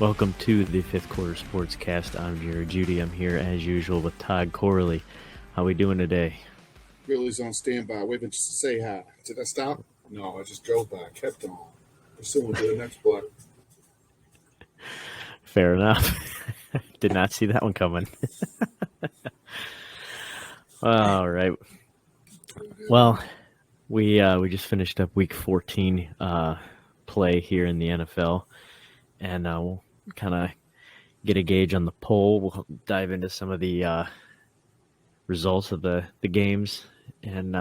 Welcome to the Fifth Quarter Sportscast. I'm Jerry Judy. I'm here as usual with Todd Corley. How we doing today? Billy's on standby, waving just to say hi. Did I stop? No, I just drove by, kept on. Pursuing to the next block. Fair enough. Did not see that one coming. All right. Well, we just finished up Week 14 play here in the NFL, and we'll kind of get a gauge on the poll. We'll dive into some of the results of the games and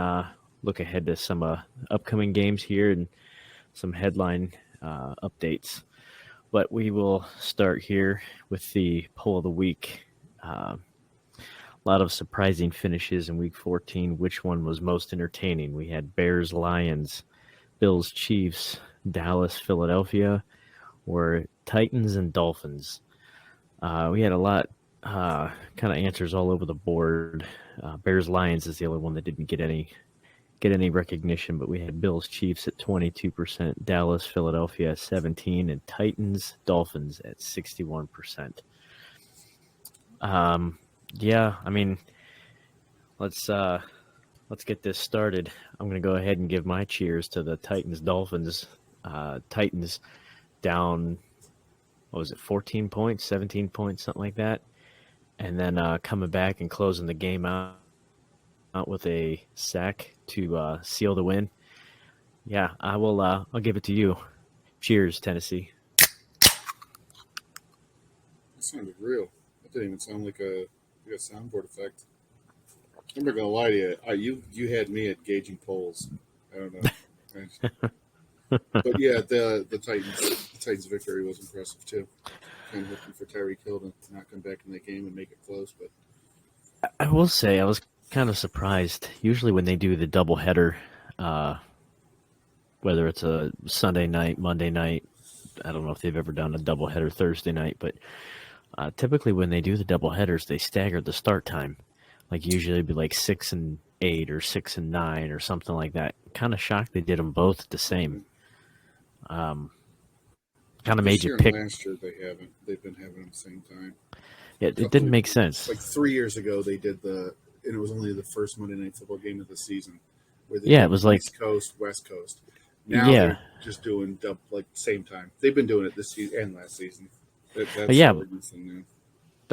look ahead to some upcoming games here and some headline updates. But we will start here with the poll of the week. A lot of surprising finishes in Week 14. Which one was most entertaining? We had Bears, Lions, Bills, Chiefs, Dallas, Philadelphia, or Titans and Dolphins. We had a lot kind of answers all over the board. Bears, Lions is the only one that didn't get any recognition, but we had Bills, Chiefs at 22%, Dallas, Philadelphia at 17%, and Titans, Dolphins at 61%. Yeah, I mean, let's get this started. I'm going to go ahead and give my cheers to the Titans, Dolphins. Titans down, what was it, 14 points, 17 points, something like that, and then coming back and closing the game out with a sack to seal the win. Yeah, I'll give it to you. Cheers, Tennessee. That sounded real. That didn't even sound like a soundboard effect. I'm not gonna lie to you. You had me at gauging polls. I don't know. But yeah, the Titans victory was impressive too. Kind of looking for Tyreek Hill to not come back in that game and make it close, but I will say I was kind of surprised. Usually when they do the doubleheader, whether it's a Sunday night, Monday night, I don't know if they've ever done a doubleheader Thursday night, but typically when they do the doubleheaders, they stagger the start time. Like usually it'd be like 6 and 8 or 6 and 9 or something like that. Kind of shocked they did them both the same. Kind of made you pick. Last year they've been having them at the same time. Yeah, it didn't make sense. Like 3 years ago they did and it was only the first Monday Night Football game of the season. Where they it was like East Coast, West Coast. Now they're just doing same time. They've been doing it this season and last season. But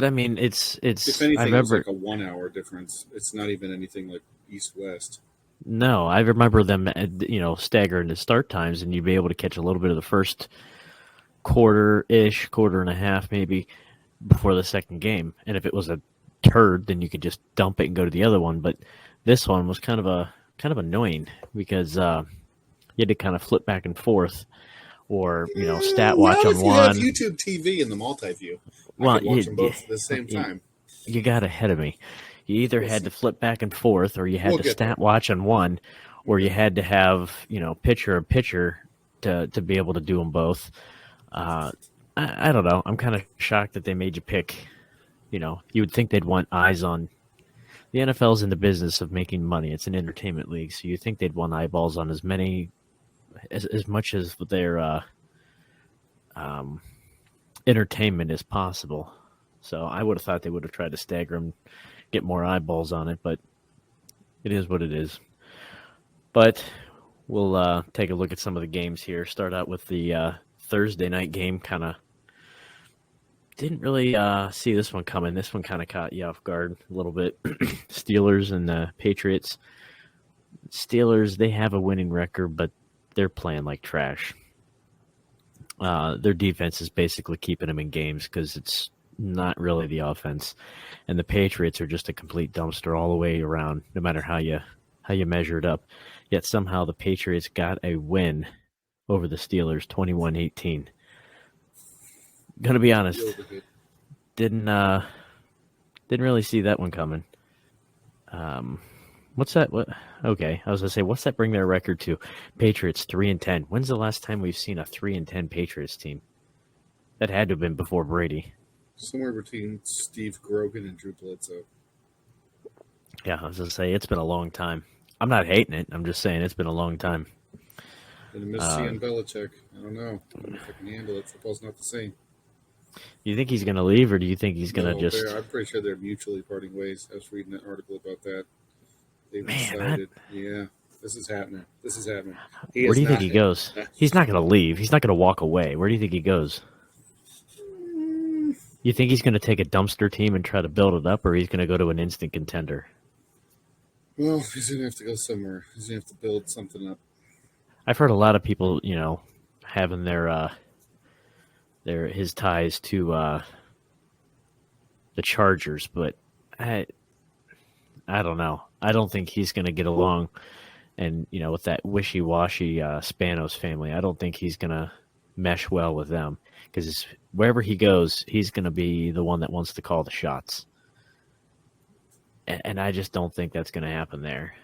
I mean, it's. If anything, it's like a 1 hour difference. It's not even anything like East-West. No, I remember them, staggering the start times, and you'd be able to catch a little bit of the first quarter and a half, maybe, before the second game. And if it was a turd, then you could just dump it and go to the other one. But this one was kind of annoying because you had to kind of flip back and forth, or stat watch on one. You have YouTube TV in the multi-view. Well, you watch them both at the same time. You got ahead of me. You either had to flip back and forth, or you had to stat watch on one, or you had to have pitcher to be able to do them both. I don't know. I'm kind of shocked that they made you pick. You would think they'd want eyes on. The NFL's in the business of making money. It's an entertainment league, so you think they'd want eyeballs on as much as their entertainment as possible. So I would have thought they would have tried to stagger them, get more eyeballs on it, but it is what it is. But we'll take a look at some of the games here. Start out with the Thursday night game. Kind of didn't really see this one coming. This one kind of caught you off guard a little bit. Steelers and the Patriots. Steelers, they have a winning record, but they're playing like trash. Their defense is basically keeping them in games because it's not really the offense. And the Patriots are just a complete dumpster all the way around, no matter how you measure it up. Yet somehow the Patriots got a win over the Steelers, 21-18. Gonna be honest, didn't really see that one coming. What's that? What? Okay, I was gonna say, what's that bring their record to? Patriots 3-10. When's the last time we've seen a 3-10 Patriots team? That had to have been before Brady. Somewhere between Steve Grogan and Drew Bledsoe. Yeah, I was gonna say it's been a long time. I'm not hating it. I'm just saying it's been a long time. And miss seeing Belichick. I don't know. I don't know if I can handle it. Football's not the same. You think he's going to leave, or do you think he's going to No, just? I'm pretty sure they're mutually parting ways. I was reading an article about that. They've Man, decided, yeah, this is happening. This is happening. He where is do you think not. he goes? He's not going to leave. He's not going to walk away. Where do you think he goes? You think he's going to take a dumpster team and try to build it up, or he's going to go to an instant contender? Well, he's gonna have to go somewhere. He's gonna have to build something up. I've heard a lot of people, having their his ties to the Chargers, but I I don't know. I don't think he's going to get along, and with that wishy-washy Spanos family. I don't think he's going to mesh well with them because wherever he goes, he's going to be the one that wants to call the shots, and I just don't think that's going to happen there.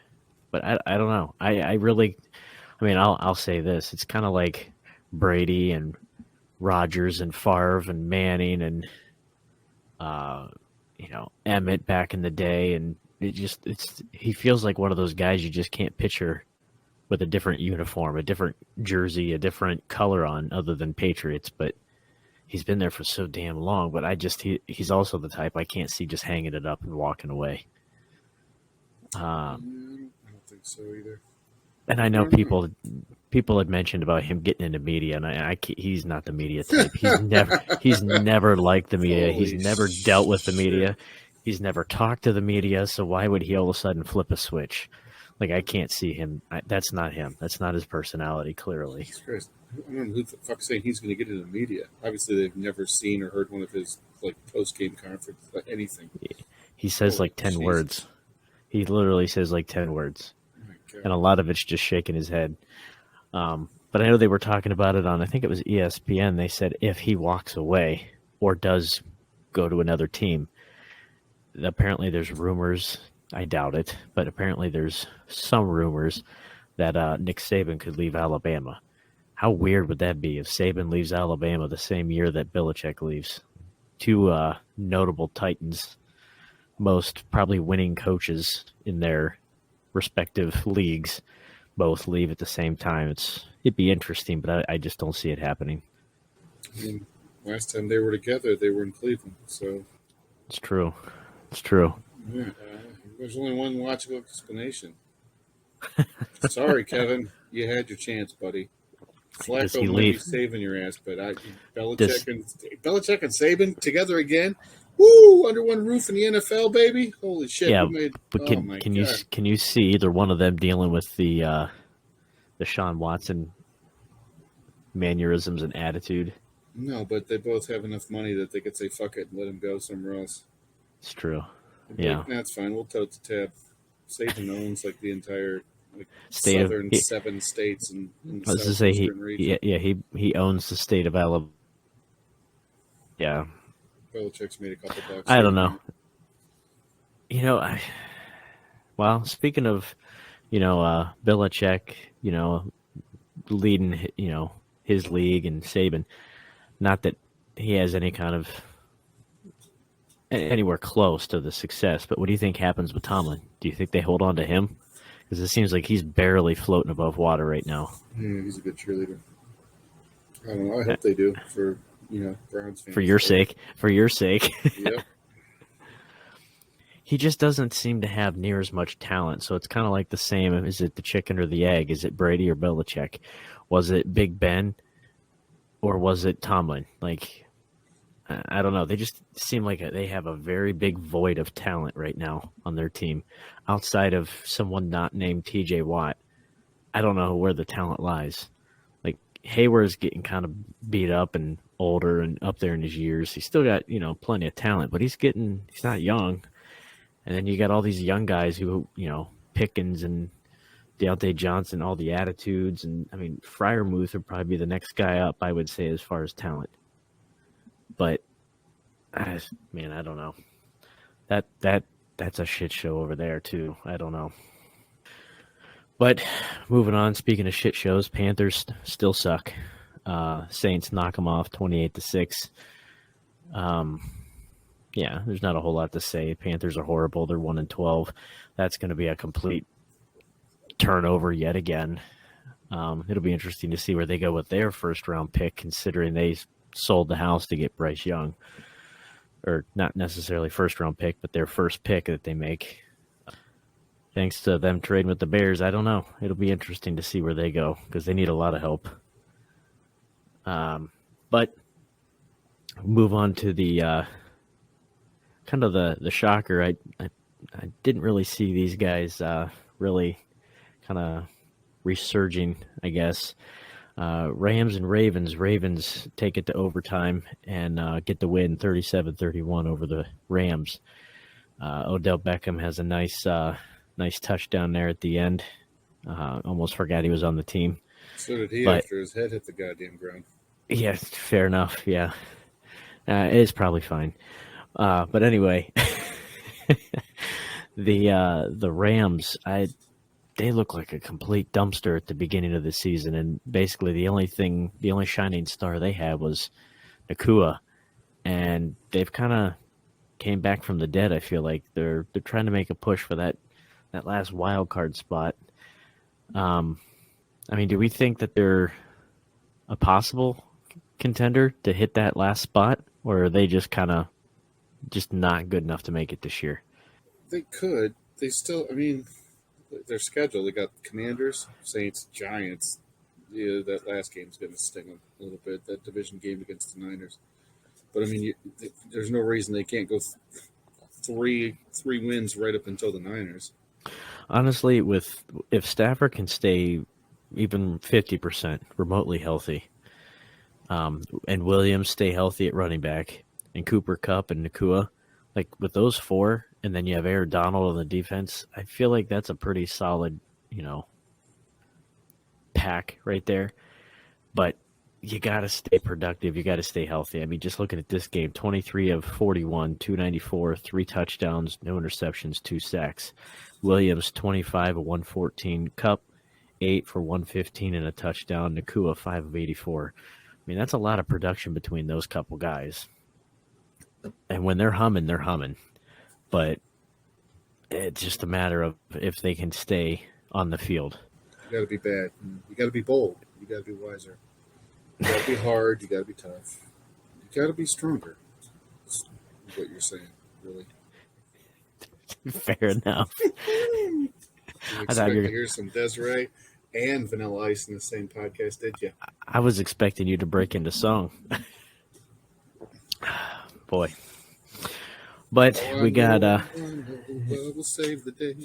But I don't know. I really, I mean, I'll say this: it's kind of like Brady and Rodgers and Favre and Manning and uh, Emmett back in the day, and it's he feels like one of those guys you just can't picture with a different uniform, a different jersey, a different color on, other than Patriots. But he's been there for so damn long. But he's also the type I can't see just hanging it up and walking away. I don't think so either. And I I know don't know. people had mentioned about him getting into media, and he's not the media type. He's never liked the media. He's Holy never dealt with the shit! media. He's never talked to the media. So why would he all of a sudden flip a switch? Like I can't see him. That's not him. That's not his personality. Clearly, Jesus Christ! I don't know who the fuck's saying he's gonna get into the media. Obviously, they've never seen or heard one of his like post game conference, like anything. he says Holy like 10 Jesus! words. He literally says like 10 words, Oh my and a God! lot of it's just shaking his head. But I know they were talking about it on, I think it was ESPN. They said if he walks away or does go to another team, apparently there's rumors. I doubt it, but apparently there's some rumors that Nick Saban could leave Alabama. How weird would that be if Saban leaves Alabama the same year that Belichick leaves? Two notable Titans, most probably winning coaches in their respective leagues, both leave at the same time. It'd be interesting, but I just don't see it happening. I mean, last time they were together, they were in Cleveland. So It's true. It's true. yeah, there's only one logical explanation. Sorry, Kevin, you had your chance, buddy. Does he Flacco might be leave? saving your ass, but Does Belichick and Saban together again. Woo! Under one roof in the NFL, baby. Holy shit! yeah? We made. But Oh can my can you God! can you see either one of them dealing with the Sean Watson mannerisms and attitude? No, but they both have enough money that they could say fuck it and let him go somewhere else. It's true. They'd be Yeah. like, that's fine. We'll tote the tab. Saban owns like the entire like State of southern he, 7 states in the I was to say southeastern region. he owns the state of Alabama. Yeah. Belichick's made a couple bucks I here don't and know. there. Well, speaking of Belichick, leading his league and Saban. Not that he has any kind of anywhere close to the success, but what do you think happens with Tomlin? Do you think they hold on to him? Because it seems like he's barely floating above water right now. Yeah, he's a good cheerleader. I don't know. I hope they do for Browns fans. For your sake, Yep. he just doesn't seem to have near as much talent. So it's kind of like the same. Is it the chicken or the egg? Is it Brady or Belichick? Was it Big Ben or was it Tomlin? Like, I don't know. They just seem like they have a very big void of talent right now on their team. Outside of someone not named TJ Watt, I don't know where the talent lies. Like, Hayward's getting kind of beat up and older and up there in his years. He's still got, plenty of talent, but he's not young. And then you got all these young guys who, Pickens and Deontay Johnson, all the attitudes. And, I mean, Freiermuth would probably be the next guy up, I would say, as far as talent. But, man, I don't know. That's a shit show over there, too. I don't know. But moving on, speaking of shit shows, Panthers still suck. Saints knock them off 28-6. Yeah, there's not a whole lot to say. Panthers are horrible. They're 1-12. That's going to be a complete turnover yet again. It'll be interesting to see where they go with their first round pick, considering they sold the house to get Bryce Young, or not necessarily first round pick, but their first pick that they make. Thanks to them trading with the Bears, I don't know. It'll be interesting to see where they go because they need a lot of help. But move on to the kind of the shocker. I didn't really see these guys really kind of resurging, I guess. Rams and Ravens. Ravens take it to overtime and get the win 37-31 over the Rams. Odell Beckham has a nice touchdown there at the end. Almost forgot he was on the team. So did he after his head hit the goddamn ground. Yeah, fair enough. Yeah, it's probably fine. But anyway, the Rams, they look like a complete dumpster at the beginning of the season, and basically the only shining star they had was Nakua, and they've kind of came back from the dead. I feel like they're trying to make a push for that last wild card spot. I mean, do we think that they're a possible contender to hit that last spot, or are they just not good enough to make it this year? They could. They still. I mean, their schedule. They got Commanders, Saints, Giants. Yeah, that last game's going to sting them a little bit. That division game against the Niners. But I mean, there's no reason they can't go three wins right up until the Niners. Honestly, if Stafford can stay even 50% remotely healthy, and Williams stay healthy at running back, and Cooper Kupp and Nakua, like with those four, and then you have Aaron Donald on the defense, I feel like that's a pretty solid, pack right there. But you got to stay productive. You got to stay healthy. I mean, just looking at this game, 23 of 41, 294, 3 touchdowns, no interceptions, 2 sacks. Williams, 25 of 114. Kupp, 8 for 115 and a touchdown. Nakua, 5 of 84. I mean, that's a lot of production between those couple guys. And when they're humming, they're humming. But it's just a matter of if they can stay on the field. You got to be bad. You got to be bold. You got to be wiser. You got to be hard. You got to be tough. You got to be stronger. That's what you're saying, really. Fair enough. You expect to hear some Desiree and Vanilla Ice in the same podcast, did you? I was expecting you to break into song. Boy. But we got we'll save the day.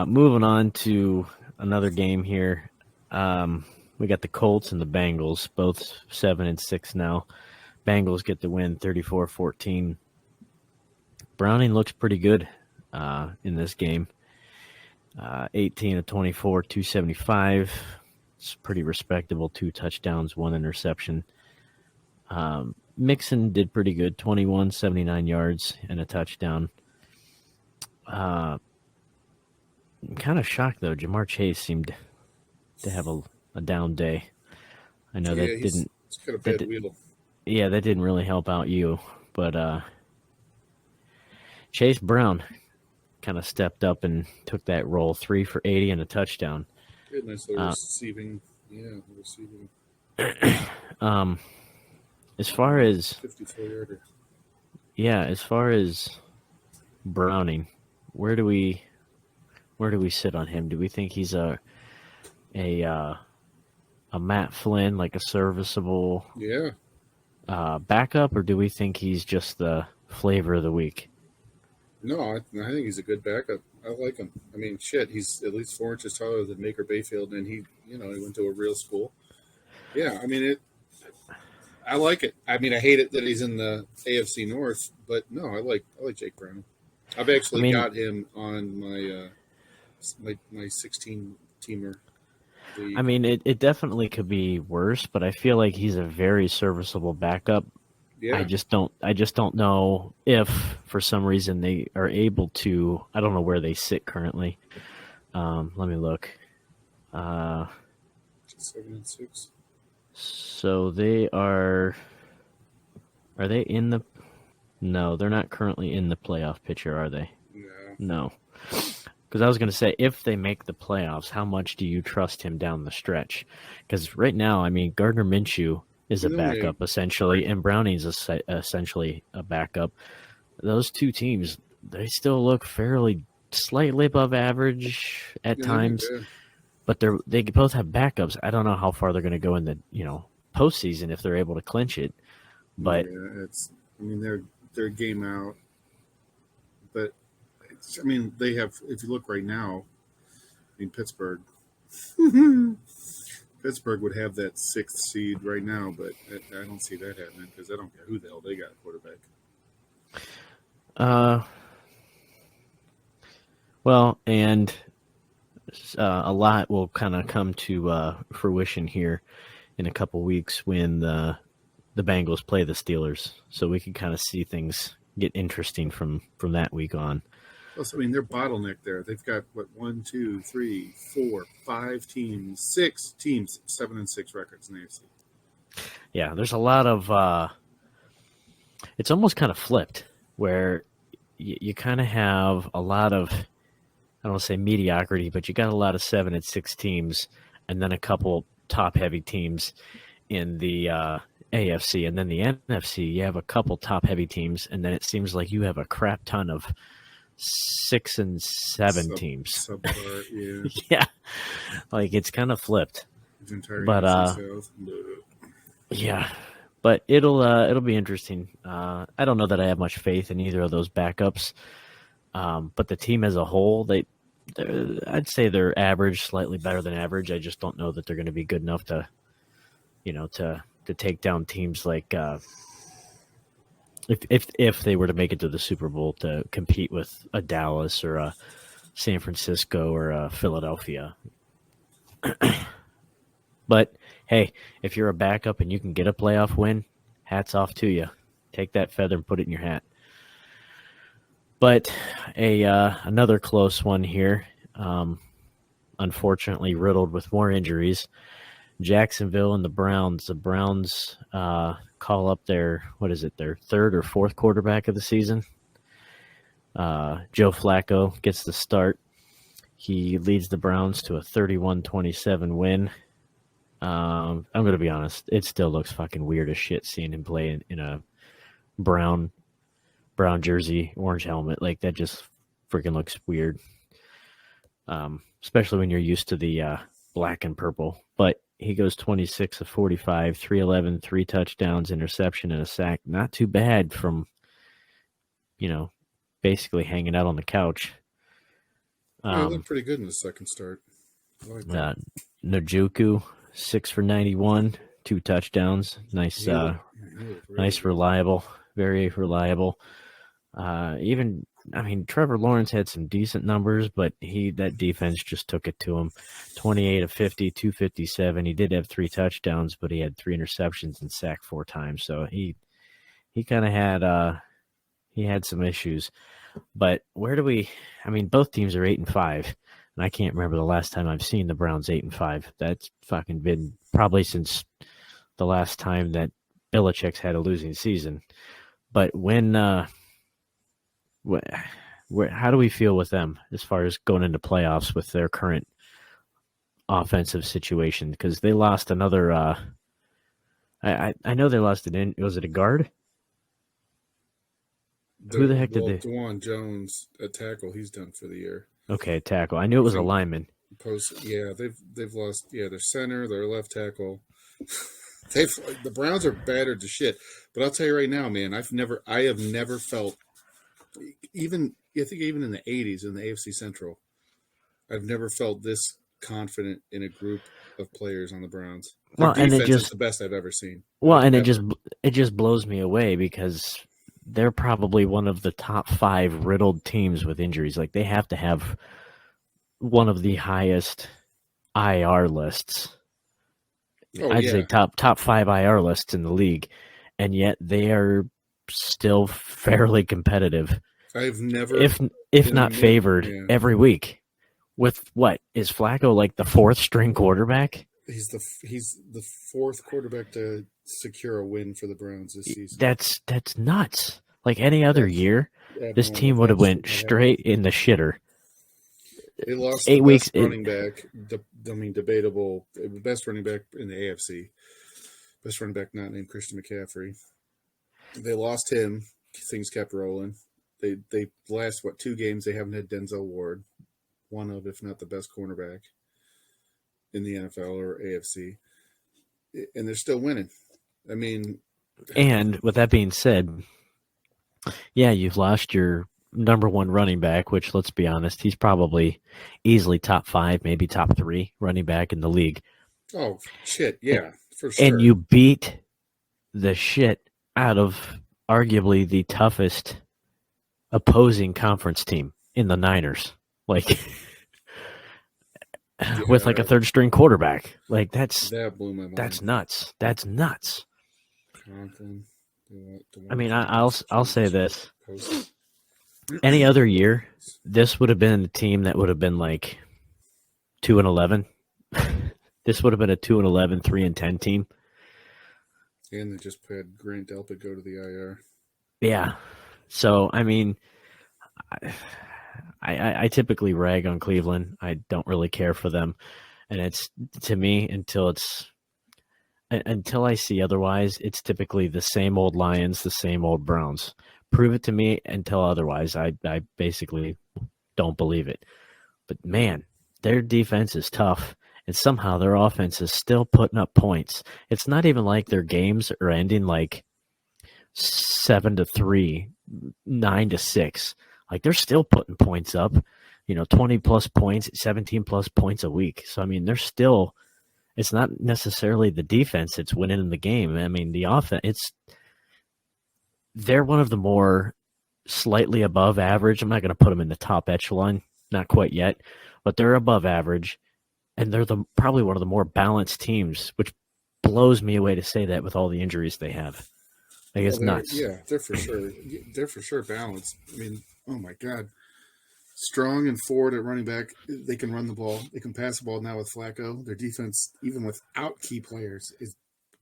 Moving on to another game here. We got the Colts and the Bengals, both 7-6 now. Bengals get the win 34-14. Browning looks pretty good in this game. 18 of 24, 275. It's pretty respectable. 2 touchdowns, 1 interception. Mixon did pretty good, 21, 79 yards, and a touchdown. I'm kind of shocked, though. Jamar Chase seemed to have a down day. I know that didn't... It's got a bad wheel. Yeah, that didn't really help out you. But Chase Brown kind of stepped up and took that role, 3 for 80 and a touchdown. Good, nice little receiving. Yeah, receiving. As far as 54-yarder. Yeah, as far as Browning, where do we sit on him? Do we think he's a Matt Flynn, like a serviceable backup, or do we think he's just the flavor of the week? No, I think he's a good backup. I like him. I mean, shit, he's at least 4 inches taller than Baker Mayfield, and he went to a real school. Yeah, I mean I like it. I mean, I hate it that he's in the AFC North, but no, I like Jake Brown. I've actually got him on my 16 teamer. I mean, it definitely could be worse, but I feel like he's a very serviceable backup. Yeah. I just don't know if for some reason they are able to. I don't know where they sit currently. Let me look. 7-6. So they are. Are they in the? No, they're not currently in the playoff picture, are they? No. Because I was going to say, if they make the playoffs, how much do you trust him down the stretch? Because right now, I mean, Gardner Minshew is a You know, backup essentially, and Browning's essentially a backup. Those two teams, they still look fairly slightly above average at yeah, they're times, good. but they both have backups. I don't know how far they're going to go in the postseason if they're able to clinch it, but Yeah, I mean, they're a game out, but I mean, they have. If you look right now, I mean, Pittsburgh. Pittsburgh would have that sixth seed right now, but I don't see that happening because I don't care who the hell they got at quarterback. uh, well, and a lot will kind of come to fruition here in a couple weeks when the Bengals play the Steelers, so we can kind of see things get interesting from that week on. Plus, I mean, they're bottlenecked there. They've got what 1, 2, 3, 4, 5 teams, 6 teams, 7-6 records in the AFC. Yeah, there's a lot of. It's almost kind of flipped where you kind of have a lot of, I don't want to say mediocrity, but you got a lot of 7-6 teams, and then a couple top heavy teams in the AFC, and then the NFC. You have a couple top heavy teams, and then it seems like you have a crap ton of 6 and 7 teams. Subpar, yeah. Yeah, like it's kind of flipped. But yeah, but it'll be interesting. I don't know that I have much faith in either of those backups, but the team as a whole, I'd say they're average, slightly better than average. I just don't know that they're going to be good enough to, to take down teams like if they were to make it to the Super Bowl to compete with a Dallas or a San Francisco or a Philadelphia. But hey, if you're a backup and you can get a playoff win, hats off to you. Take that feather and put it in your hat. But another close one here, unfortunately riddled with more injuries. Jacksonville and the Browns. The Browns call up their third or fourth quarterback of the season. Joe Flacco gets the start. He leads the Browns to a 31-27 win. I'm going to be honest. It still looks fucking weird as shit seeing him play in a brown jersey, orange helmet. Like, that just freaking looks weird. Especially when you're used to the black and purple. But he goes 26 of 45, 311, 3 touchdowns, interception, and a sack. Not too bad from, basically hanging out on the couch. Yeah, looked pretty good in the second start. I like that. Njoku, 6 for 91, 2 touchdowns. Nice, nice, reliable, very reliable. Trevor Lawrence had some decent numbers, but that defense just took it to him. 28 of 50, 257. He did have 3 touchdowns, but he had 3 interceptions and sacked 4 times. So he kind of had some issues. But both teams are 8-5, and I can't remember the last time I've seen the Browns 8-5. That's fucking been probably since the last time that Belichick's had a losing season. But how do we feel with them as far as going into playoffs with their current offensive situation? Because they lost another. I know they lost it in. Was it a guard? Who the heck did they? DeJuan Jones, a tackle. He's done for the year. Okay, tackle. I knew it was a lineman. They've lost. Yeah, their center, their left tackle. The Browns are battered to shit. But I'll tell you right now, man, I have never felt. Even in the 80s in the AFC Central, I've never felt this confident in a group of players on the Browns. Their defense is the best I've ever seen. Well, and it just blows me away because they're probably one of the top 5 riddled teams with injuries. Like, they have to have one of the highest IR lists. I'd say top 5 IR lists in the league, and yet they are still fairly competitive. I've never, if not favored, every week. With what is Flacco, like the 4th string quarterback? He's the 4th quarterback to secure a win for the Browns this season. That's nuts. Like any other year, this team would have went straight in the shitter. They lost the 8 weeks. best running back. Debatable. The best running back in the AFC. Best running back not named Christian McCaffrey. They lost him. Things kept rolling. They last 2 games they haven't had Denzel Ward, one of if not the best cornerback in the NFL or AFC, and they're still winning. I mean, And with that being said, yeah, you've lost your number one running back, which, let's be honest, he's probably easily top 5, maybe top 3 running back in the league. oh shit, yeah, for sure. And you beat the shit out of arguably the toughest opposing conference team in the Niners, like with like a third string quarterback. Like that blew my mind. That's nuts. That's nuts. Conklin, I mean, I'll say this. Any other year, this would have been a team that would have been like 2-11. This would have been a 2-11, 3-10 team. And they just had Grant Delpit go to the IR. Yeah. So, I mean, I typically rag on Cleveland. I don't really care for them. And it's, to me, until I see otherwise, it's typically the same old Lions, the same old Browns. Prove it to me until otherwise. I basically don't believe it. But, man, their defense is tough. And somehow their offense is still putting up points. It's not even like their games are ending like 7-3, 9-6. Like, they're still putting points up, 20 plus points, 17 plus points a week. So, I mean, it's not necessarily the defense that's winning in the game. I mean, the offense, they're one of the more slightly above average. I'm not going to put them in the top echelon, not quite yet, but they're above average. And they're probably one of the more balanced teams, which blows me away to say that with all the injuries they have. Like, it's nuts. Yeah, they're for sure. They're for sure balanced. I mean, oh my God. Strong and forward at running back. They can run the ball. They can pass the ball now with Flacco. Their defense, even without key players,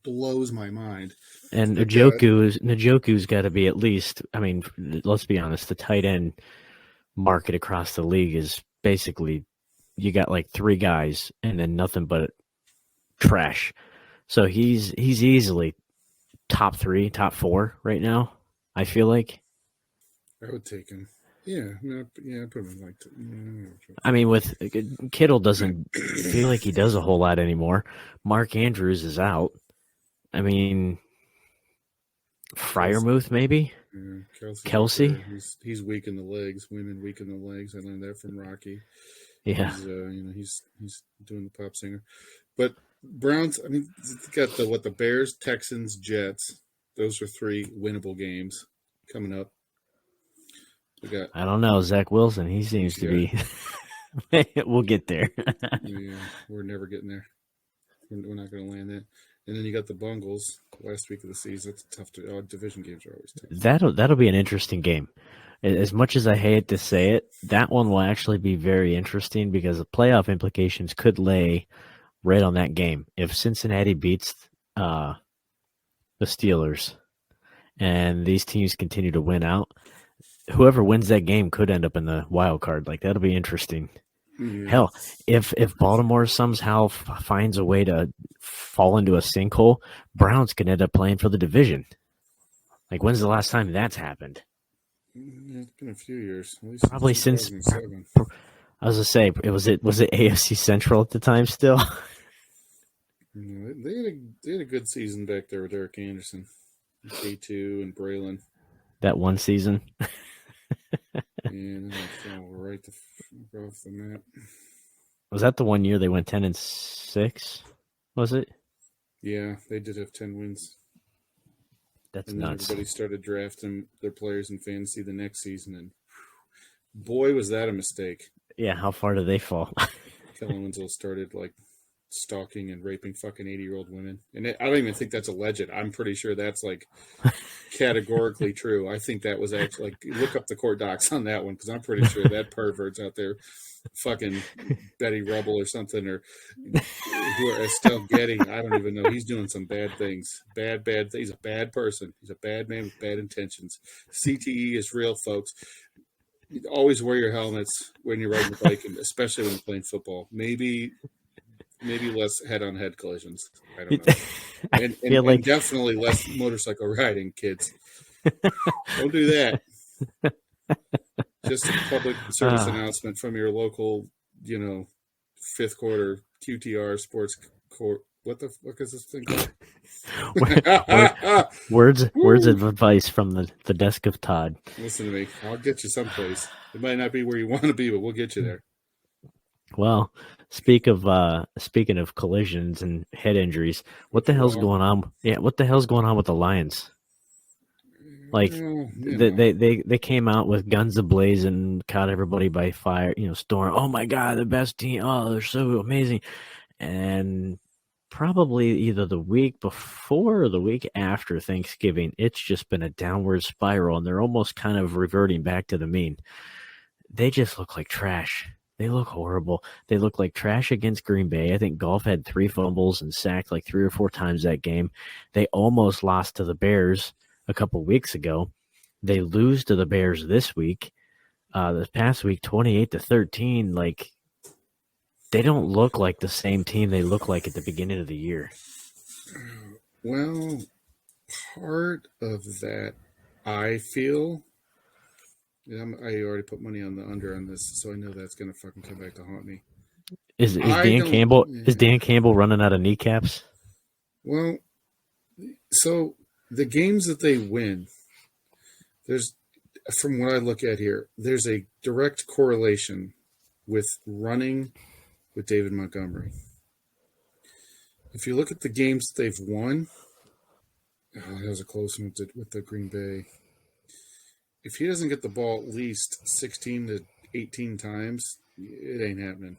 blows my mind. And Njoku's got to be at least, I mean, let's be honest, the tight end market across the league is basically, you got like 3 guys and then nothing but trash. So he's easily top 3, top 4 right now, I feel like. I would take him. Yeah, put him in like. I mean, with Kittle doesn't feel like he does a whole lot anymore. Mark Andrews is out. I mean, Freiermuth maybe. Yeah, Kelsey. He's weak in the legs. Women weak in the legs. I learned that from Rocky. Yeah, he's doing the pop singer. But Browns. I mean, got the Bears, Texans, Jets. Those are 3 winnable games coming up. I don't know. Zach Wilson, he seems to be. We'll get there. Yeah, we're never getting there. We're not going to land that. And then you got the Bungles last week of the season. That's tough. Division games are always tough. That'll be an interesting game. As much as I hate to say it, that one will actually be very interesting because the playoff implications could lay right on that game. If Cincinnati beats the Steelers and these teams continue to win out, whoever wins that game could end up in the wild card. Like, that'll be interesting. Yeah. Hell, if Baltimore somehow finds a way to fall into a sinkhole, Browns can end up playing for the division. Like, when's the last time that's happened? It's been a few years. At least probably since 2007. I was gonna say, was it AFC Central at the time still? They had a good season back there with Eric Anderson, K2, and Braylon. That one season. And then I fell right off the map. Was that the one year they went 10-6? Was it? Yeah, they did have 10 wins. That's and nuts. Everybody started drafting their players in fantasy the next season, and boy, was that a mistake. Yeah, how far did they fall? Kellen Winslow started like stalking and raping fucking 80-year-old women, and I don't even think that's alleged. I'm pretty sure that's like categorically true. I think that was actually like, look up the court docs on that one because I'm pretty sure that pervert's out there, fucking Betty Rubble or something, or who are Estelle Getty. I don't even know. He's doing some bad things. Bad things. He's a bad person. He's a bad man with bad intentions. CTE is real, folks. always wear your helmets when you're riding the bike, and especially when you're playing football. Maybe less head-on-head collisions. I don't know, I and and feel and like definitely less motorcycle riding, kids. Don't do that. Just a public service uh, announcement from your local, you know, fifth quarter QTR sports court. What the fuck is this thing called? word, words Woo! of advice from the desk of Todd. Listen to me. I'll get you someplace. It might not be where you want to be, but we'll get you there. Well, speaking of collisions and head injuries, what the hell's Well, going on? Yeah, what the hell's going on with the Lions? Like you know, they came out with guns ablaze and caught everybody by fire. Storm. Oh my God, the best team. Oh, they're so amazing. And probably either the week before or the week after Thanksgiving, it's just been a downward spiral, and they're almost kind of reverting back to the mean. They just look like trash. They look horrible. They look like trash against Green Bay. I think Golf had 3 fumbles and sacked like 3 or 4 times that game. They almost lost to the Bears a couple weeks ago. They lose to the Bears this week. This past week, 28-13. Like, they don't look like the same team they look like at the beginning of the year. well, part of that, I feel. I already put money on the under on this, so I know that's going to fucking come back to haunt me. Is I Dan don't. Campbell is Dan Campbell running out of kneecaps? Well, so the games that they win, there's, from what I look at here, there's a direct correlation with running with David Montgomery. If you look at the games that they've won, that was a close one with the Green Bay. If he doesn't get the ball at least 16 to 18 times, it ain't happening.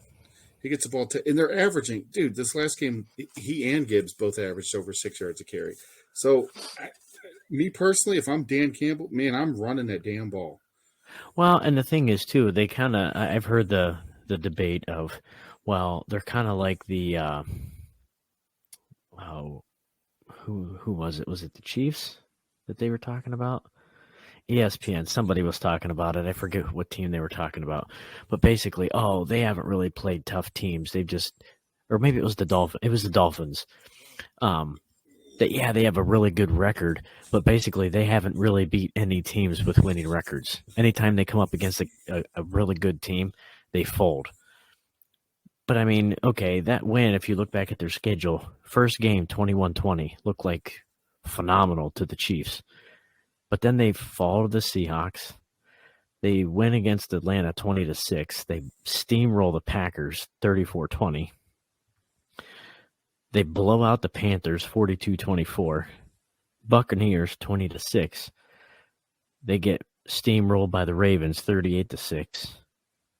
He gets the ball, and they're averaging. Dude, this last game, he and Gibbs both averaged over 6 yards a carry. So, me personally, if I'm Dan Campbell, man, I'm running that damn ball. Well, and the thing is too, they kind of I've heard the debate of, well, they're kind of like the oh, who was it? Was it the Chiefs that they were talking about? ESPN, somebody was talking about it. I forget what team they were talking about. But basically, oh, they haven't really played tough teams. They've just, or maybe it was the Dolphins. It was the Dolphins. They have a really good record, but basically they haven't really beat any teams with winning records. Anytime they come up against a really good team, they fold. But I mean, okay, that win, if you look back at their schedule, first game 21-20 looked like phenomenal to the Chiefs. But then they fall to the Seahawks. They win against Atlanta 20-6. They steamroll the Packers 34-20. They blow out the Panthers 42-24. Buccaneers 20-6. They get steamrolled by the Ravens 38-6.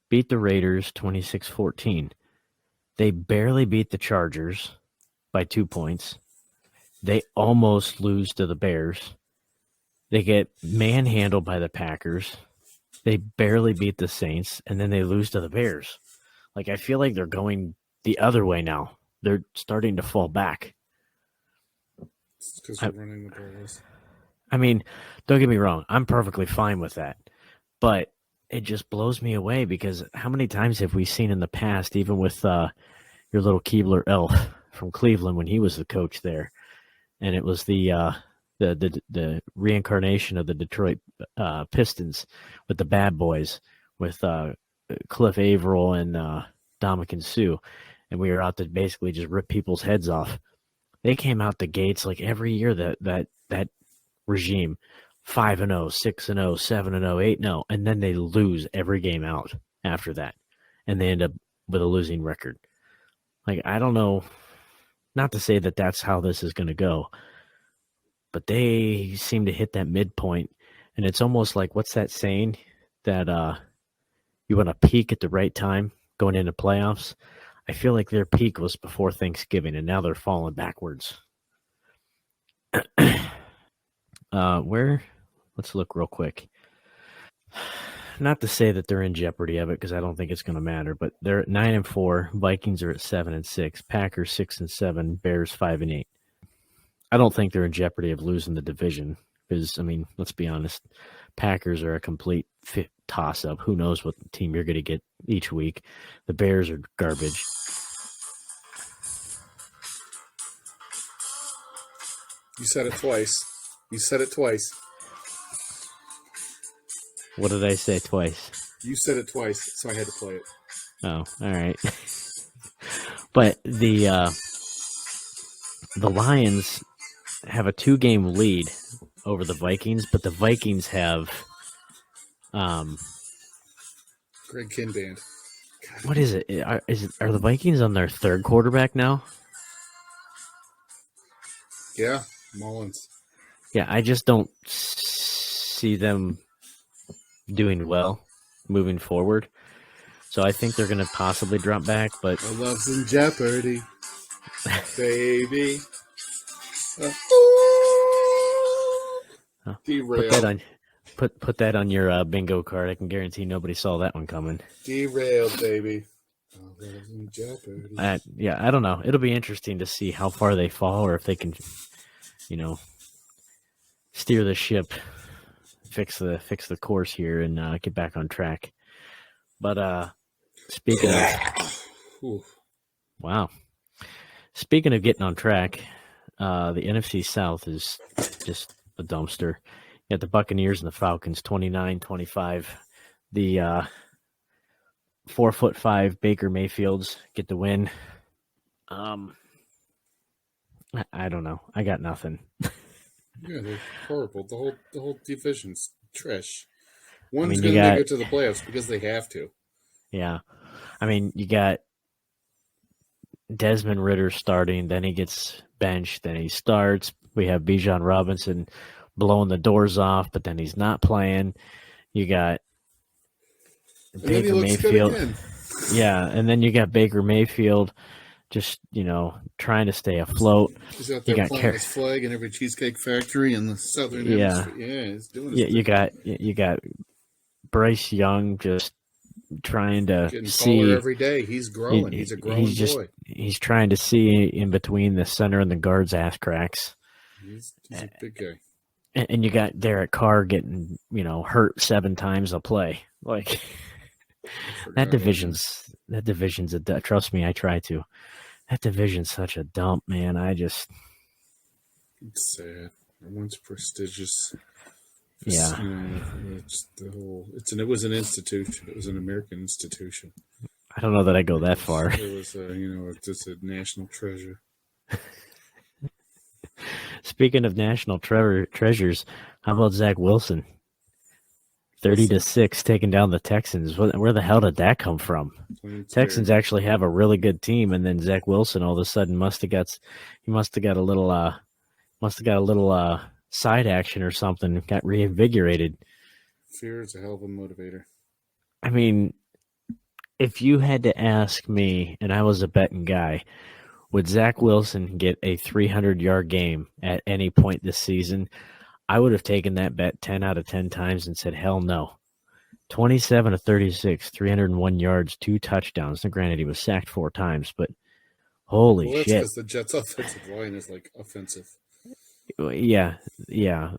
Beat the Raiders 26-14. They barely beat the Chargers by 2 points. They almost lose to the Bears. They get manhandled by the Packers. They barely beat the Saints, and then they lose to the Bears. Like, I feel like they're going the other way now. They're starting to fall back. It's because they're running the balls. I mean, don't get me wrong. I'm perfectly fine with that. But it just blows me away because how many times have we seen in the past, even with your little Keebler elf from Cleveland when he was the coach there, and it was the reincarnation of the Detroit Pistons with the bad boys with Cliff Averill and Dominican Sue, and we were out to basically just rip people's heads off. They came out the gates like every year that regime 5-0, 6-0, 7-0, 8-0, and then they lose every game out after that, and they end up with a losing record. Like, I don't know, not to say that that's how this is going to go, but they seem to hit that midpoint, and it's almost like, what's that saying that you want to peak at the right time going into playoffs? I feel like their peak was before Thanksgiving, and now they're falling backwards. Where? Let's look real quick. Not to say that they're in jeopardy of it, because I don't think it's going to matter, but they're at 9-4. Vikings are at 7-6. Packers 6-7. Bears 5-8. I don't think they're in jeopardy of losing the division because, I mean, let's be honest. Packers are a complete toss-up. Who knows what team you're going to get each week. The Bears are garbage. You said it twice. You said it twice. What did I say twice? You said it twice, so I had to play it. Oh, all right. But the Lions have a 2-game lead over the Vikings, but the Vikings have Greg Kinband. what is it? Are the Vikings on their third quarterback now? Yeah, Mullins. Yeah, I just don't see them doing well moving forward. So I think they're going to possibly drop back, but Our love's in jeopardy, baby. Derailed. Put that on your bingo card. I can guarantee nobody saw that one coming. Derailed, baby. Our love's in jeopardy. I don't know. It'll be interesting to see how far they fall, or if they can, steer the ship, fix the course here, and get back on track. But speaking of getting on track, the NFC South is just a dumpster. You got the Buccaneers and the Falcons, 29-25. The 4'5" Baker Mayfields get the win. I don't know. I got nothing. Yeah, they're horrible. The whole division's trash. One's going to make it to the playoffs because they have to. Yeah. I mean, you got Desmond Ridder starting, then he gets benched, then he starts. We have Bijan Robinson blowing the doors off, but then he's not playing. You got Baker Mayfield. Yeah, and then you got Baker Mayfield just, trying to stay afloat. He's out there playing his flag in every Cheesecake Factory in the southern hemisphere. Yeah, he's doing his thing. You got Bryce Young just trying to getting see taller every day. He's growing. He's a growing boy. He's trying to see in between the center and the guard's ass cracks. He's a big guy. And you got Derek Carr getting, hurt 7 times a play. Like that division's trust me, I try to. That division's such a dump, man. It's sad. Once prestigious. Yeah. It was an institution. It was an American institution. I don't know that I go that far. It was just a national treasure. Speaking of national treasures, how about Zach Wilson? 30-6 taking down the Texans. Where the hell did that come from? Texans actually have a really good team, and then Zach Wilson all of a sudden must have got a little side action or something. Got reinvigorated. Fear is a hell of a motivator. I mean, if you had to ask me, and I was a betting guy, would Zach Wilson get a 300-yard game at any point this season? I would have taken that bet 10 out of 10 times and said, hell no. 27-36, 301 yards, 2 touchdowns. Now, granted, he was sacked 4 times, but holy shit. That's because the Jets' offensive line is, offensive. Yeah.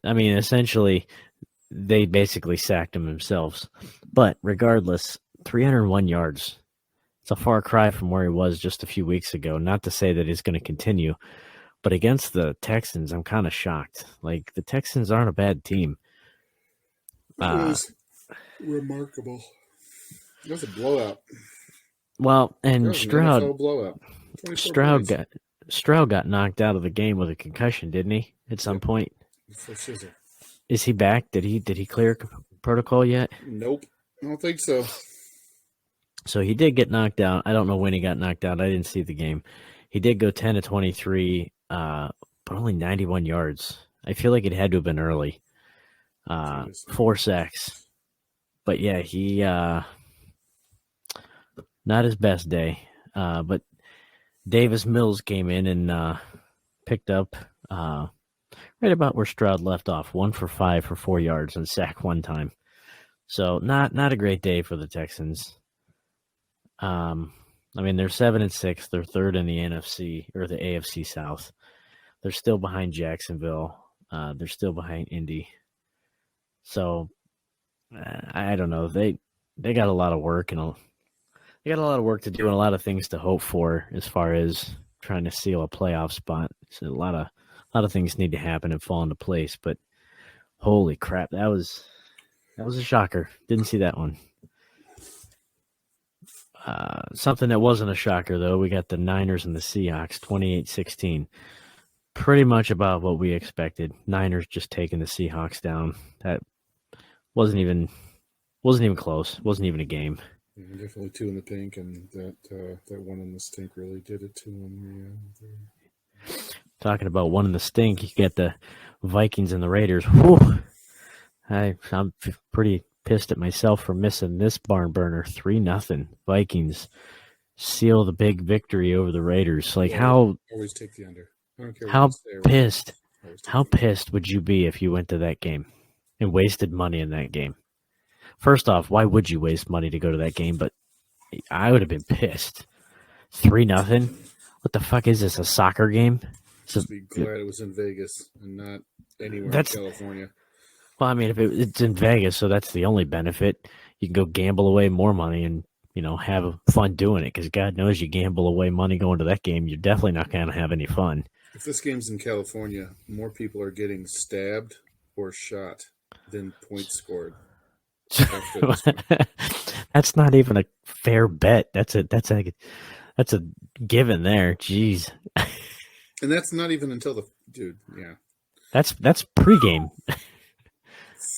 I mean, essentially, they basically sacked him themselves. But regardless, 301 yards. It's a far cry from where he was just a few weeks ago. Not to say that it's going to continue. But against the Texans, I'm kind of shocked. Like, the Texans aren't a bad team. It was remarkable. It was a blowout. Well, and Stroud got knocked out of the game with a concussion, didn't he? At some point. For scissor. Is he back? Did he clear protocol yet? Nope, I don't think so. So he did get knocked out. I don't know when he got knocked out. I didn't see the game. He did go 10-23. But only 91 yards. I feel like it had to have been early. 4 sacks. But yeah, he not his best day. But Davis Mills came in and picked up right about where Stroud left off. 1 for 5 for 4 yards and sack 1 time. So not a great day for the Texans. I mean, they're 7-6. They're third in the NFC or the AFC South. They're still behind Jacksonville. They're still behind Indy. So I don't know. They got a lot of work they got a lot of work to do and a lot of things to hope for as far as trying to seal a playoff spot. So a lot of things need to happen and fall into place. But holy crap, that was a shocker. Didn't see that one. Something that wasn't a shocker, though, we got the Niners and the Seahawks, 28-16. Pretty much about what we expected. Niners just taking the Seahawks down. That wasn't even close. Wasn't even a game. Yeah, definitely two in the pink, and that one in the stink really did it to them. Yeah. Talking about one in the stink, you get the Vikings and the Raiders. Whew. I'm pretty pissed at myself for missing this barn burner. 3-0 Vikings seal the big victory over the Raiders. Like, how always take the under. I don't care how what you say, pissed always pissed would you be if you went to that game and wasted money in that game? First off, why would you waste money to go to that game? But I would have been pissed. 3-0. What the fuck is this? A soccer game? Just be glad it was in Vegas and not anywhere in California. Well, I mean, if it's in Vegas, so that's the only benefit. You can go gamble away more money and, have fun doing it, because God knows you gamble away money going to that game, you're definitely not going to have any fun. If this game's in California, more people are getting stabbed or shot than points scored. That's not even a fair bet. That's a given there. Jeez. And that's not even until yeah. That's pregame.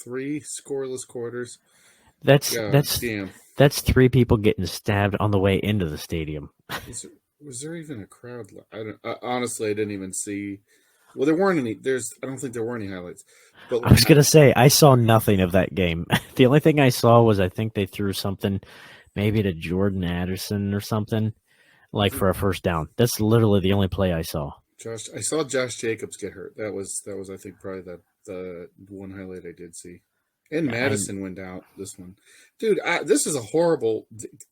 3 scoreless quarters. Damn. That's 3 people getting stabbed on the way into the stadium. Was there even a crowd? Honestly, I didn't even see. Well, there weren't any. I don't think there were any highlights. But I was gonna say I saw nothing of that game. The only thing I saw was I think they threw something, maybe to Jordan Addison or something, like for a first down. That's literally the only play I saw. I saw Josh Jacobs get hurt. That was I think probably the one highlight I did see. And Madison went out this one. Dude, this is a horrible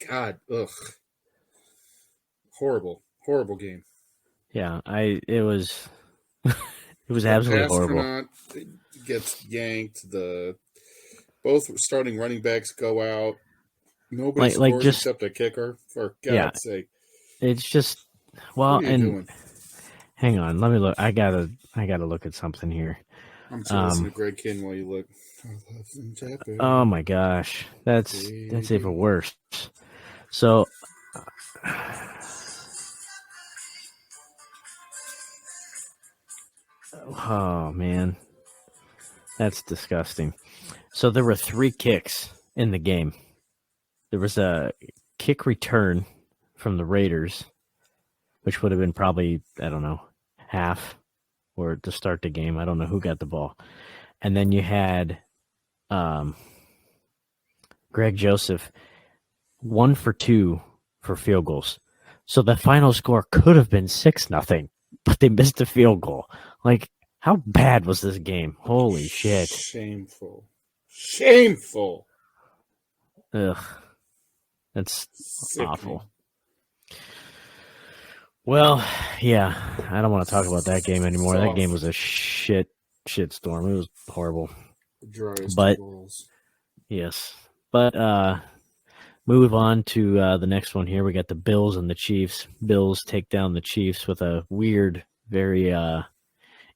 God, ugh. Horrible game. Yeah, it was absolutely horrible. Gets yanked, both starting running backs go out. Nobody scores except a kicker, for God's sake. It's just doing? Hang on, let me look. I gotta look at something here. I'm sure listening to Greg Kinn while you look. Oh my gosh, that's even worse. So, oh man, that's disgusting. So there were 3 kicks in the game. There was a kick return from the Raiders, which would have been probably, I don't know, half or to start the game. I don't know who got the ball. And then you had Greg Joseph 1 for 2 for field goals. So the final score could have been 6-0, but they missed a field goal. Like, how bad was this game? Holy shit. Shameful. Ugh. That's Sickening. Awful. Well, yeah, I don't want to talk about that game anymore. That game was a shit storm. It was horrible. Driest but balls. Yes. But move on to the next one here. We got the Bills and the Chiefs. Bills take down the Chiefs with a weird, very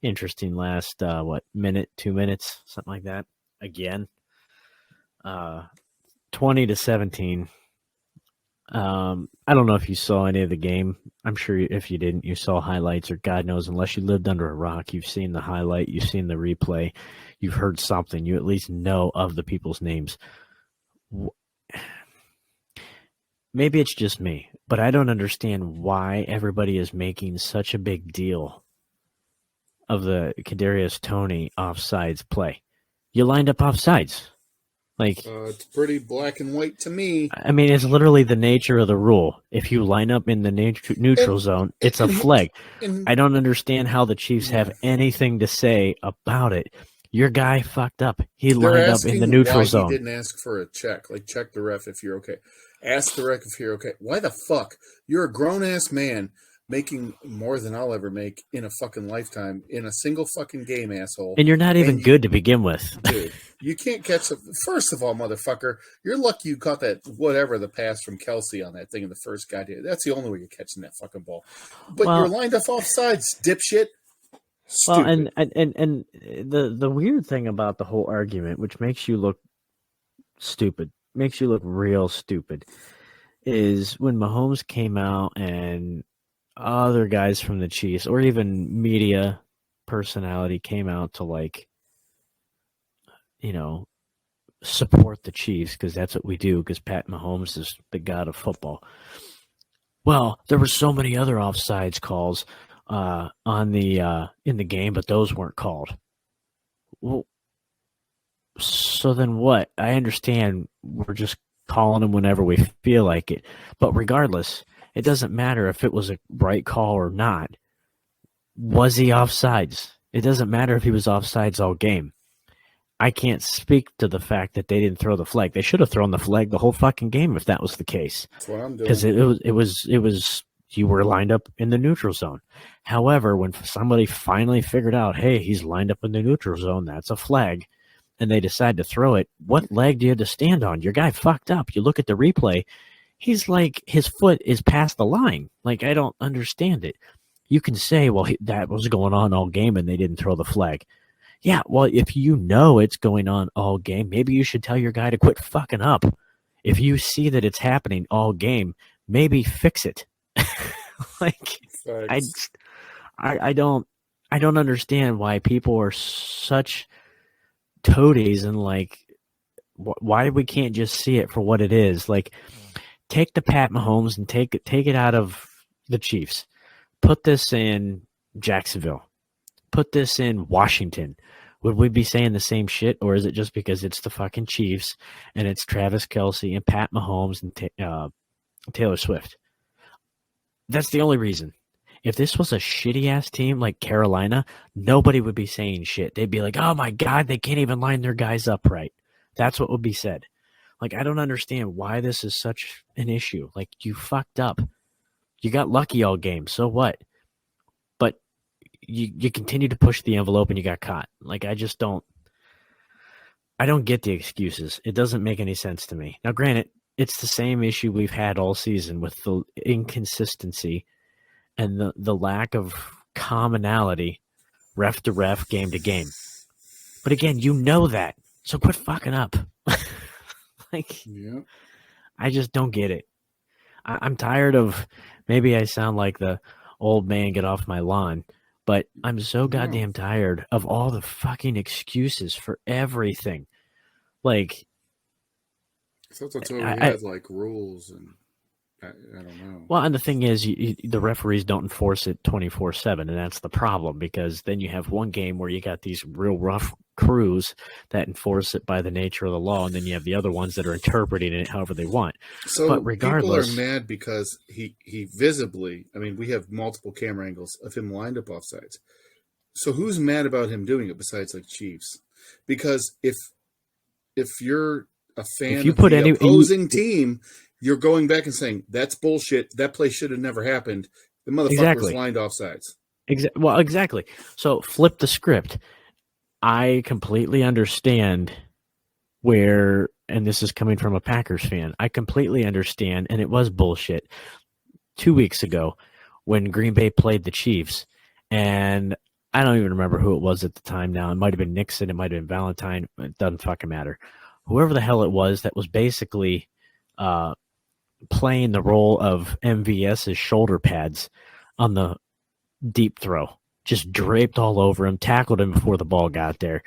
interesting last 2 minutes, something like that. Again. 20-17. I don't know if you saw any of the game. I'm sure if you didn't, you saw highlights, or God knows, unless you lived under a rock, you've seen the highlight, you've seen the replay, you've heard something, you at least know of the people's names. Maybe it's just me, but I don't understand why everybody is making such a big deal of the Kadarius Toney offsides play. You lined up offsides. Like, it's pretty black and white to me. I mean, it's literally the nature of the rule. If you line up in the neutral zone, it's a flag. I don't understand how the Chiefs have anything to say about it. Your guy fucked up. He lined up in the neutral zone. He didn't ask for a check. Like, check the ref if you're okay. Ask the ref if you're okay. Why the fuck? You're a grown-ass man. making more than I'll ever make in a fucking lifetime in a single fucking game, asshole. And you're not even good to begin with. Dude, you can't catch them. First of all, motherfucker, you're lucky you caught that, whatever, the pass from Kelsey on that thing in the first goddamn. That's the only way you're catching that fucking ball. But you're lined up offsides, dipshit. Stupid. Well, and the weird thing about the whole argument, which makes you look stupid, makes you look real stupid, is when Mahomes came out and other guys from the Chiefs or even media personality came out to, like, you know, support the Chiefs because that's what we do because Pat Mahomes is the god of football. Well, there were so many other offsides calls on the in the game, but those weren't called. Well, so then what? I understand we're just calling them whenever we feel like it, but regardless, it doesn't matter if it was a right call or not. Was he offsides? It doesn't matter if he was offsides all game. I can't speak to the fact that they didn't throw the flag. They should have thrown the flag the whole fucking game if that was the case. That's what I'm doing. Because it was you were lined up in the neutral zone. However, when somebody finally figured out, hey, he's lined up in the neutral zone, that's a flag, and they decide to throw it, what leg do you have to stand on? Your guy fucked up. You look at the replay, he's like, his foot is past the line. Like, I don't understand it. You can say, well, that was going on all game and they didn't throw the flag. Yeah, well, if you know it's going on all game, maybe you should tell your guy to quit fucking up. If you see that it's happening all game, maybe fix it. Like, I don't understand why people are such toadies and, like, why we can't just see it for what it is. Like, take the Pat Mahomes and take it out of the Chiefs. Put this in Jacksonville. Put this in Washington. Would we be saying the same shit, or is it just because it's the fucking Chiefs and it's Travis Kelce and Pat Mahomes and Taylor Swift? That's the only reason. If this was a shitty-ass team like Carolina, nobody would be saying shit. They'd be like, oh, my God, they can't even line their guys up right. That's what would be said. Like, I don't understand why this is such an issue. Like, you fucked up. You got lucky all game. So what? But you continue to push the envelope and you got caught. Like, I don't get the excuses. It doesn't make any sense to me. Now, granted, it's the same issue we've had all season with the inconsistency and the lack of commonality ref to ref, game to game. But again, you know that. So quit fucking up. Like, yeah. I just don't get it. I'm tired of, maybe I sound like the old man get off my lawn, but I'm so goddamn tired of all the fucking excuses for everything. Like, so that's why we had like rules and I don't know. Well, and the thing is, the referees don't enforce it 24/7, and that's the problem, because then you have one game where you got these real rough crews that enforce it by the nature of the law, and then you have the other ones that are interpreting it however they want. So but regardless, people are mad because he visibly, I mean, we have multiple camera angles of him lined up offsides. So who's mad about him doing it besides like Chiefs? Because if you're a fan of the opposing team, you're going back and saying, that's bullshit. That play should have never happened. The motherfucker was lined offsides. Well, exactly. So flip the script. I completely understand where, and this is coming from a Packers fan, I completely understand, and it was bullshit 2 weeks ago when Green Bay played the Chiefs, and I don't even remember who it was at the time now. It might have been Nixon. It might have been Valentine. It doesn't fucking matter. Whoever the hell it was that was basically playing the role of MVS's shoulder pads on the deep throw. Just draped all over him, tackled him before the ball got there.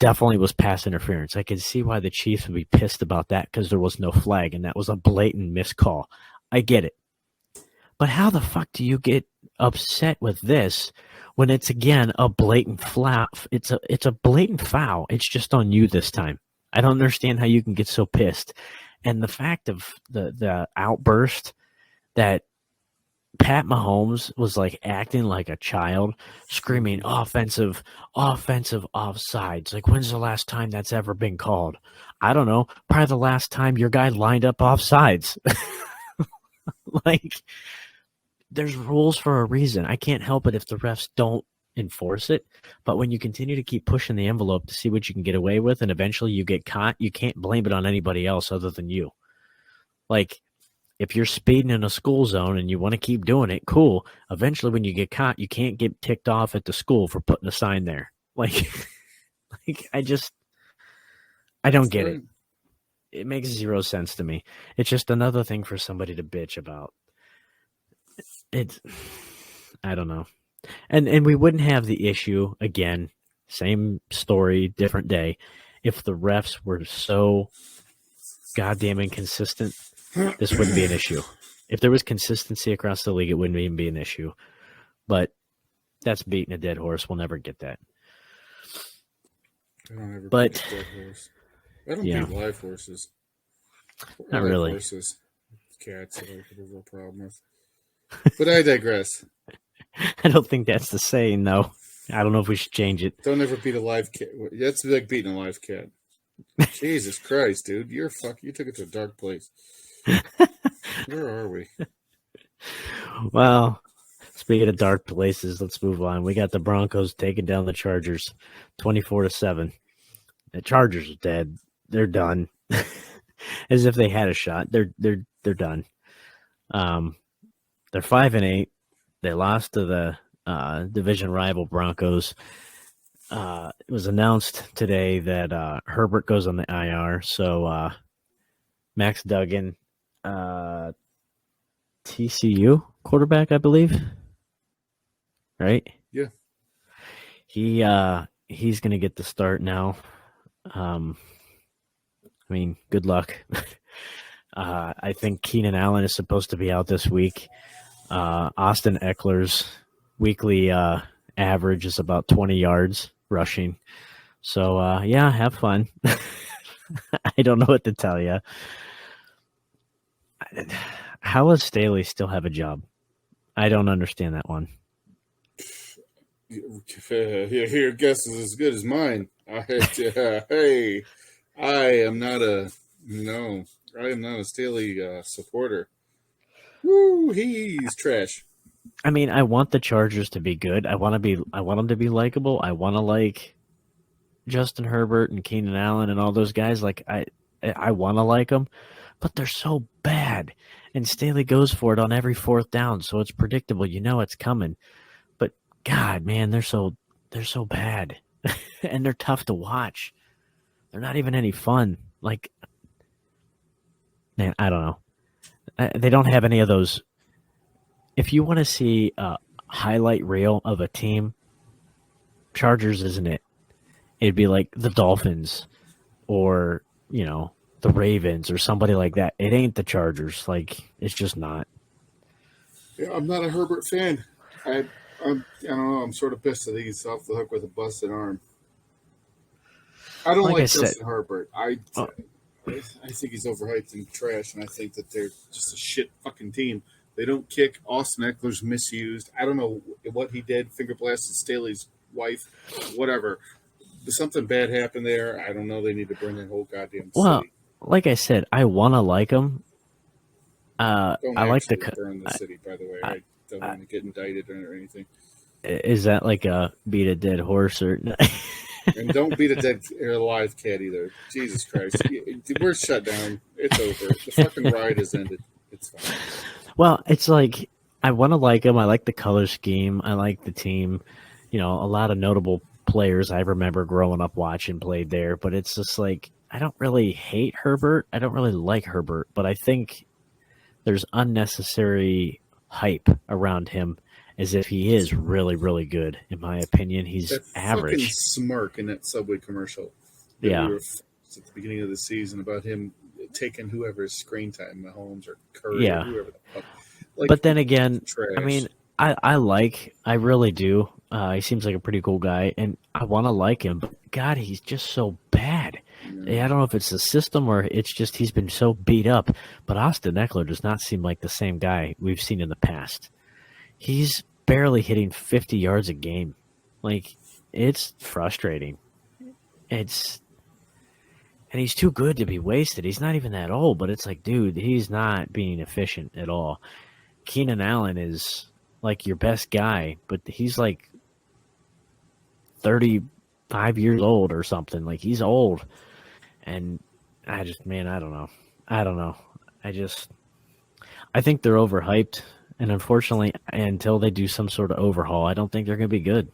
Definitely was pass interference. I could see why the Chiefs would be pissed about that because there was no flag, and that was a blatant missed call. I get it. But how the fuck do you get upset with this when it's, again, a blatant foul? It's a blatant foul. It's just on you this time. I don't understand how you can get so pissed. And the fact of the outburst that Pat Mahomes was like acting like a child, screaming offensive offsides. Like, when's the last time that's ever been called? I don't know. Probably the last time your guy lined up offsides. Like, there's rules for a reason. I can't help it if the refs don't enforce it. But when you continue to keep pushing the envelope to see what you can get away with and eventually you get caught, you can't blame it on anybody else other than you. Like, if you're speeding in a school zone and you want to keep doing it, cool. Eventually, when you get caught, you can't get ticked off at the school for putting a sign there. Like, I don't get it. It makes zero sense to me. It's just another thing for somebody to bitch about. It's, I don't know. And we wouldn't have the issue, again, same story, different day, if the refs were so goddamn inconsistent. This wouldn't be an issue. If there was consistency across the league, it wouldn't even be an issue. But that's beating a dead horse. We'll never get that. I don't ever beat a dead horse. I don't beat live horses. Not really. Horses, cats that I have a real problem with. But I digress. I don't think that's the saying, though. I don't know if we should change it. Don't ever beat a live cat. That's like beating a live cat. Jesus Christ, dude. You took it to a dark place. Where are we? Well, speaking of dark places, let's move on. We got the Broncos taking down the Chargers 24-7. The Chargers are dead. They're done. As if they had a shot. They're done. They're 5-8. They lost to the division rival Broncos. It was announced today that Herbert goes on the IR. So Max Duggan, TCU quarterback, I believe. Right? Yeah. He's going to get the start now. I mean, good luck. I think Keenan Allen is supposed to be out this week. Austin Eckler's weekly average is about 20 yards rushing. So, yeah, have fun. I don't know what to tell you. How does Staley still have a job? I don't understand that one. Your guess is as good as mine. Hey, I am not a Staley supporter. Woo, he's trash. I mean, I want the Chargers to be good. I want them to be likable. I want to like Justin Herbert and Keenan Allen and all those guys. Like I want to like them, but they're so bad. And Staley goes for it on every fourth down, so it's predictable. You know it's coming. But God, man, they're so bad, and they're tough to watch. They're not even any fun. Like, man, I don't know. They don't have any of those. If you want to see a highlight reel of a team, Chargers isn't it. It'd be like the Dolphins or, the Ravens or somebody like that. It ain't the Chargers. Like, it's just not. Yeah, I'm not a Herbert fan. I don't know. I'm sort of pissed that he's off the hook with a busted arm. I don't like Justin Herbert. I think he's overhyped and trash, and I think that they're just a shit fucking team. They don't kick. Austin Eckler's misused. I don't know what he did. Finger blasted Staley's wife. Whatever. Something bad happened there. I don't know. They need to burn that whole goddamn city. Well, like I said, I want to like him. Don't I like the burn the city. By the way, I don't want to get indicted or anything. Is that like a beat a dead horse or? And don't beat a dead or alive cat either. Jesus Christ, we're shut down. It's over. The fucking ride has ended. It's fine. Well, it's like I want to like him. I like the color scheme. I like the team. A lot of notable players I remember growing up watching played there. But it's just like I don't really hate Herbert. I don't really like Herbert. But I think there's unnecessary hype around him as if he is really, really good. In my opinion, he's that average. Fucking smirk in that Subway commercial. Yeah. We were at the beginning of the season about him taking whoever's screen time, Mahomes or Curry or whoever the fuck. Like, but then again, trash. I mean, I really do. He seems like a pretty cool guy, and I want to like him. But God, he's just so bad. Yeah. I don't know if it's the system or it's just he's been so beat up. But Austin Eckler does not seem like the same guy we've seen in the past. He's barely hitting 50 yards a game. Like, it's frustrating. And he's too good to be wasted. He's not even that old, but it's like, dude, he's not being efficient at all. Keenan Allen is like your best guy, but he's like 35 years old or something. Like he's old. And I don't know. I don't know. I think they're overhyped. And unfortunately, until they do some sort of overhaul, I don't think they're going to be good.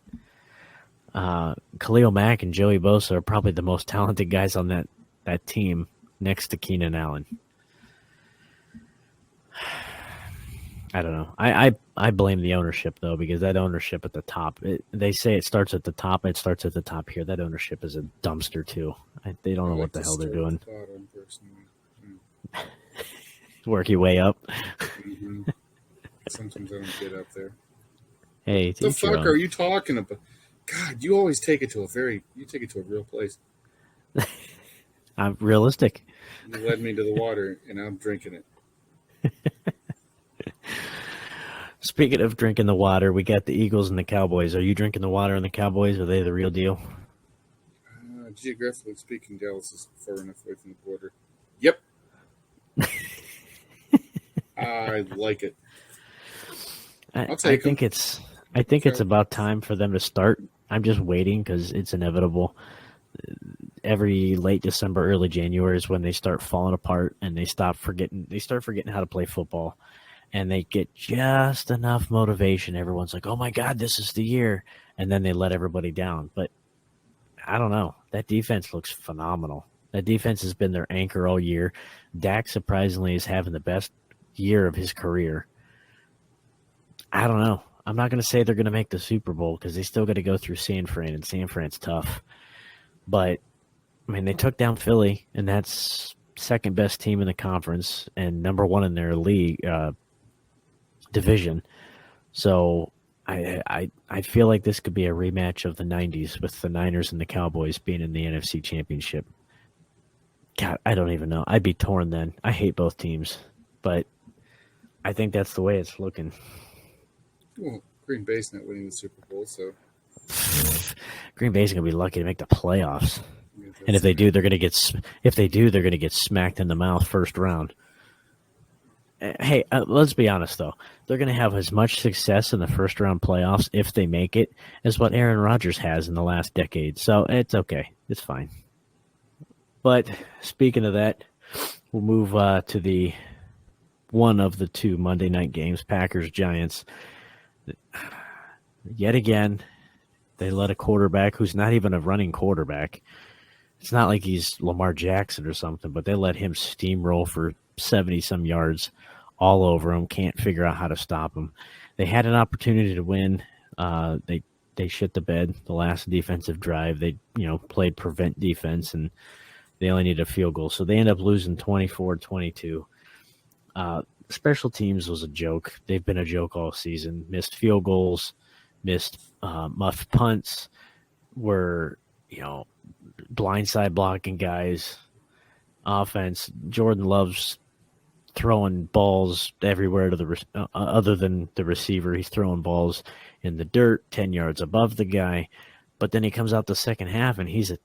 Khalil Mack and Joey Bosa are probably the most talented guys on that team next to Keenan Allen. I don't know. I blame the ownership, though, because that ownership at the top, they say it starts at the top. It starts at the top here. That ownership is a dumpster, too. They don't know what the hell they're doing. At the bottom, personally. Work your way up. Mm-hmm. Sometimes I don't get up there. Hey, the fuck are you talking about? God, you always take it to a real place. I'm realistic. You led me to the water, and I'm drinking it. Speaking of drinking the water, we got the Eagles and the Cowboys. Are you drinking the water and the Cowboys? Are they the real deal? Geographically speaking, Dallas is far enough away from the border. Yep. I like it. I think it's about time for them to start. I'm just waiting because it's inevitable. Every late December, early January is when they start falling apart and they start forgetting how to play football. And they get just enough motivation. Everyone's like, oh, my God, this is the year. And then they let everybody down. But I don't know. That defense looks phenomenal. That defense has been their anchor all year. Dak, surprisingly, is having the best year of his career. I don't know. I'm not going to say they're going to make the Super Bowl because they still got to go through San Fran, and San Fran's tough. But, I mean, they took down Philly, and that's second best team in the conference and number one in their league division. So I feel like this could be a rematch of the 90s with the Niners and the Cowboys being in the NFC Championship. God, I don't even know. I'd be torn then. I hate both teams, but I think that's the way it's looking. Well, Green Bay's not winning the Super Bowl, so Green Bay's gonna be lucky to make the playoffs. Yeah, and if they do, they're gonna get smacked in the mouth first round. Hey, let's be honest though. They're gonna have as much success in the first round playoffs if they make it as what Aaron Rodgers has in the last decade. So it's okay. It's fine. But speaking of that, we'll move to the one of the two Monday night games, Packers-Giants. Yet again, they let a quarterback who's not even a running quarterback. It's not like he's Lamar Jackson or something, but they let him steamroll for 70-some yards all over him. Can't figure out how to stop him. They had an opportunity to win. They shit the bed the last defensive drive. They played prevent defense, and they only needed a field goal. So they end up losing 24-22. Special teams was a joke. They've been a joke all season. Missed field goals, missed muffed punts, were blindside blocking guys. Offense, Jordan loves throwing balls everywhere to the other than the receiver. He's throwing balls in the dirt 10 yards above the guy, but then he comes out the second half and he's a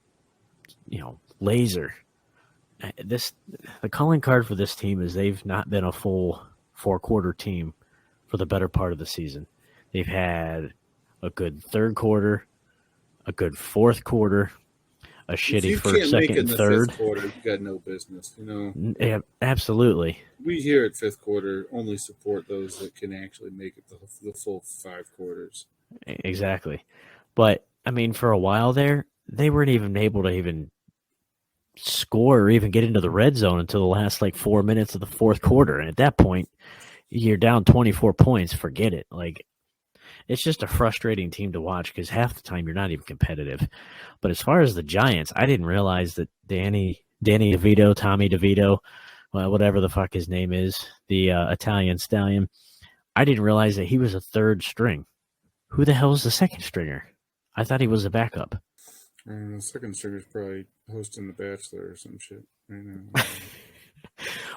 laser. The calling card for this team is they've not been a full four-quarter team for the better part of the season. They've had a good third quarter, a good fourth quarter, a shitty first, second, and third. Fifth quarter, you got no business, Yeah, absolutely. We here at fifth quarter only support those that can actually make it the full 5 quarters. Exactly. But, I mean, for a while there, they weren't even able to even score or even get into the red zone until the last 4 minutes of the fourth quarter. And at that point, you're down 24 points. Forget it. It's just a frustrating team to watch because half the time you're not even competitive. But as far as the Giants, I didn't realize that Tommy DeVito, well, whatever the fuck his name is, the Italian stallion, I didn't realize that he was a third string. Who the hell is the second stringer? I thought he was a backup. The second stringer's probably hosting The Bachelor or some shit. I know.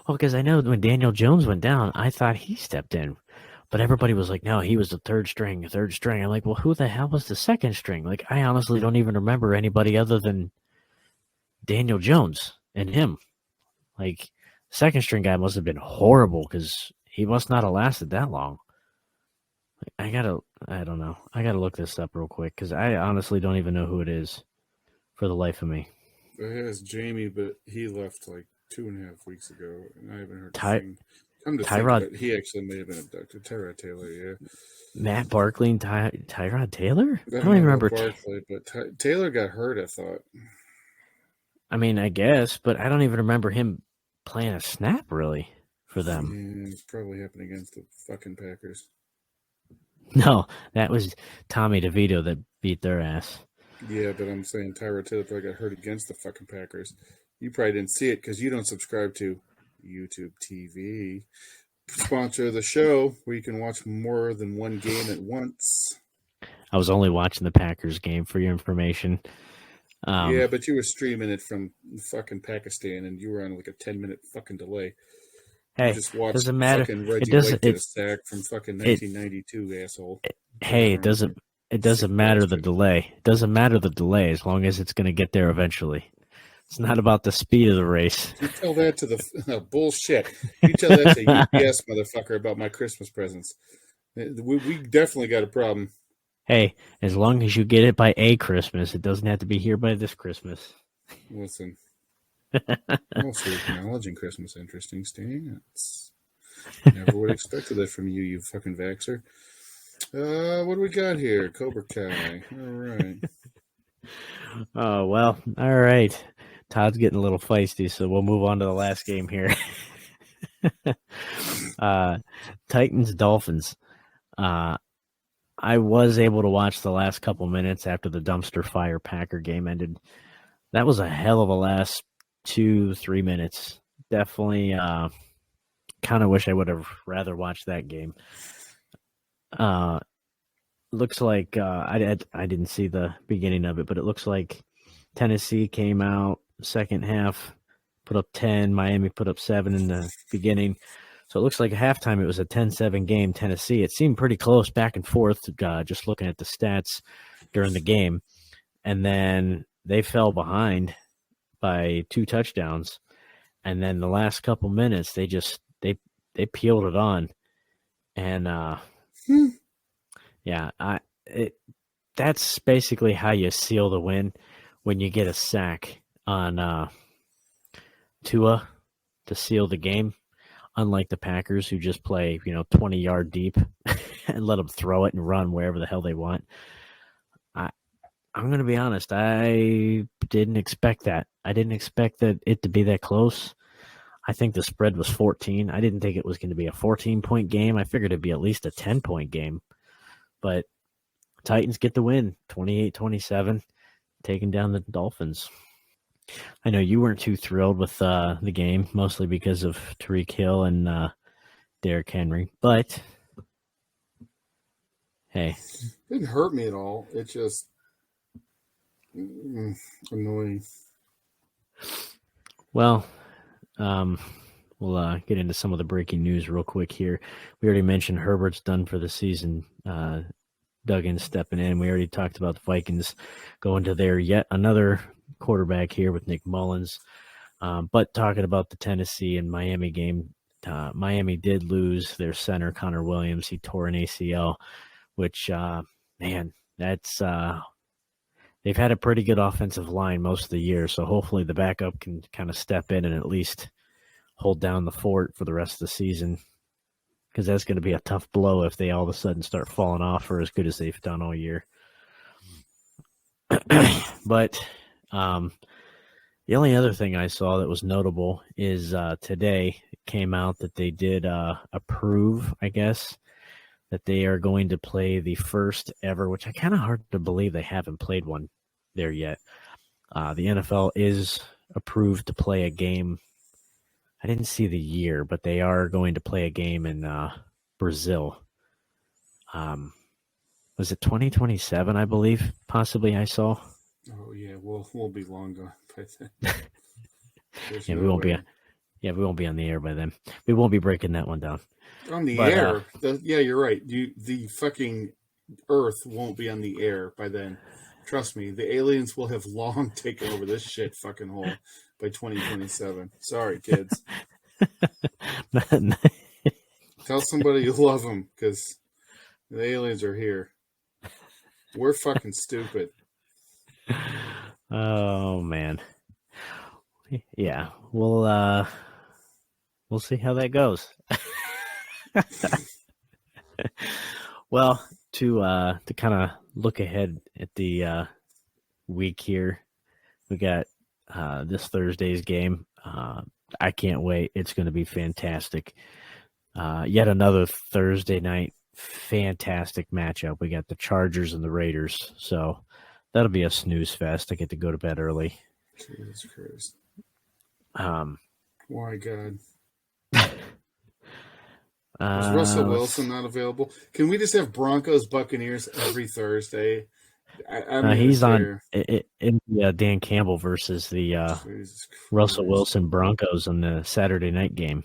Well, because I know when Daniel Jones went down, I thought he stepped in. But everybody was like, no, he was the third string. I'm like, well, who the hell was the second string? I honestly don't even remember anybody other than Daniel Jones and him. Second string guy must have been horrible because he must not have lasted that long. I don't know. I gotta look this up real quick because I honestly don't even know who it is for the life of me. It has Jamie, but he left like 2.5 weeks ago, and I haven't heard a Ty, thing. Come to think of Tyrod, it, he actually may have been abducted. Tyrod Taylor, yeah. Matt Barkley, and Tyrod Taylor. I I don't don't know even about remember. Barkley, but Taylor got hurt, I thought. I mean, I guess, but I don't even remember him playing a snap really for them. Yeah, it's probably happened against the fucking Packers. No, that was Tommy DeVito that beat their ass. Yeah, but I'm saying Tyrod Taylor probably got hurt against the fucking Packers. You probably didn't see it because you don't subscribe to YouTube TV. Sponsor of the show where you can watch more than one game at once. I was only watching the Packers game for your information. Yeah, but you were streaming it from fucking Pakistan and you were on like a 10-minute fucking delay. You Hey, just watched doesn't matter. fucking It Reggie White doesn't. get a sack from fucking 1992, asshole. Hey, Whatever. it Sick doesn't matter the bastard. delay. It doesn't matter the delay as long as it's going to get there eventually. It's not about the speed of the race. You tell that to the bullshit. You tell that to UPS motherfucker about my Christmas presents. We definitely got a problem. Hey, as long as you get it by a Christmas, it doesn't have to be here by this Christmas. Listen, also acknowledging Christmas interesting, Sting. Never would have expected that from you, you fucking vaxxer. What do we got here? Cobra Kai. All right. Oh, well, all right. Todd's getting a little feisty, so we'll move on to the last game here. Titans Dolphins. I was able to watch the last couple minutes after the dumpster fire Packer game ended. That was a hell of a last 2-3 minutes. Definitely kind of wish I would have rather watched that game. Looks like I didn't see the beginning of it, but it looks like Tennessee came out second half, put up 10. Miami put up 7 in the beginning. So it looks like at halftime it was a 10-7 game, Tennessee. It seemed pretty close back and forth, just looking at the stats during the game. And then they fell behind by 2 touchdowns. And then the last couple minutes, they peeled it on. And yeah, that's basically how you seal the win when you get a sack on Tua to seal the game. Unlike the Packers, who just play 20-yard deep and let them throw it and run wherever the hell they want. I'm going to be honest. I didn't expect that. I didn't expect it to be that close. I think the spread was 14. I didn't think it was going to be a 14-point game. I figured it'd be at least a 10-point game. But Titans get the win, 28-27, taking down the Dolphins. I know you weren't too thrilled with the game, mostly because of Tyreek Hill and Derrick Henry. But, hey. It didn't hurt me at all. It's just annoying. Well, we'll get into some of the breaking news real quick here. We already mentioned Herbert's done for the season. Duggan stepping in. We already talked about the Vikings going to their yet another quarterback here with Nick Mullins. But talking about the Tennessee and Miami game, Miami did lose their center, Connor Williams. He tore an ACL, which, man, that's they've had a pretty good offensive line most of the year. So hopefully the backup can kind of step in and at least hold down the fort for the rest of the season, because that's going to be a tough blow if they all of a sudden start falling off for as good as they've done all year. But the only other thing I saw that was notable is today it came out that they did approve, I guess, that they are going to play the first ever, which I kind of hard to believe they haven't played one there yet. The NFL is approved to play a game. I didn't see the year, but they are going to play a game in Brazil. Was it 2027, I believe, possibly I saw? Oh, yeah, we'll be long gone by then. Yeah, we won't be on the air by then. We won't be breaking that one down. On the air? Yeah, you're right. The fucking Earth won't be on the air by then. Trust me, the aliens will have long taken over this shit fucking hole by 2027. Sorry, kids. Tell somebody you love them because the aliens are here. We're fucking stupid. Oh man. Yeah. We'll see how that goes. Well, to kind of look ahead at the week here, we got this Thursday's game. I can't wait. It's going to be fantastic. Yet another Thursday night fantastic matchup. We got the Chargers and the Raiders. So that'll be a snooze fest. I get to go to bed early. Jesus Christ. Um, Why God? Is Russell Wilson not available? Can we just have Broncos Buccaneers every Thursday? he's on in the Dan Campbell versus the Russell Wilson Broncos in the Saturday night game.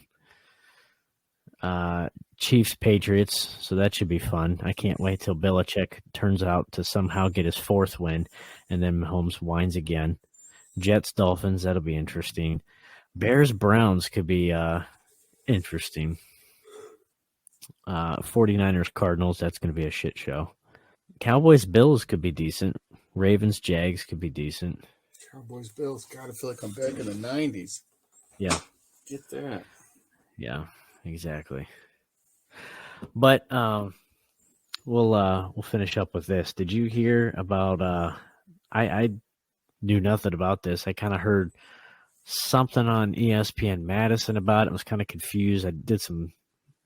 Chiefs Patriots, so that should be fun. I can't wait till Belichick turns out to somehow get his fourth win, and then Mahomes whines again. Jets Dolphins, that'll be interesting. Bears Browns could be interesting. 49ers Cardinals, that's going to be a shit show. Cowboys Bills could be decent. Ravens Jags could be decent. Cowboys Bills, God, I feel like I'm back in the 90s. Yeah. Get that. Yeah, exactly. But we'll finish up with this. Did you hear about I knew nothing about this. I kind of heard something on ESPN Madison about it. I was kind of confused. I did some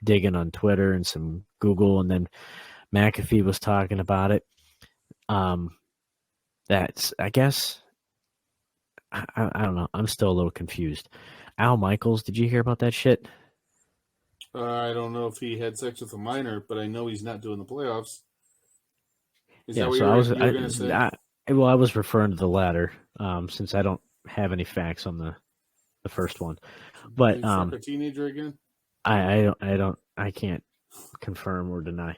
digging on Twitter and some Google, and then McAfee was talking about it. That's, I guess, I don't know. I'm still a little confused. Al Michaels, did you hear about that shit? I don't know if he had sex with a minor, but I know he's not doing the playoffs. Is Yeah, that what so you were I going to say? I was referring to the latter, since I don't have any facts on the first one. But Did he fuck a teenager again? I can't confirm or deny.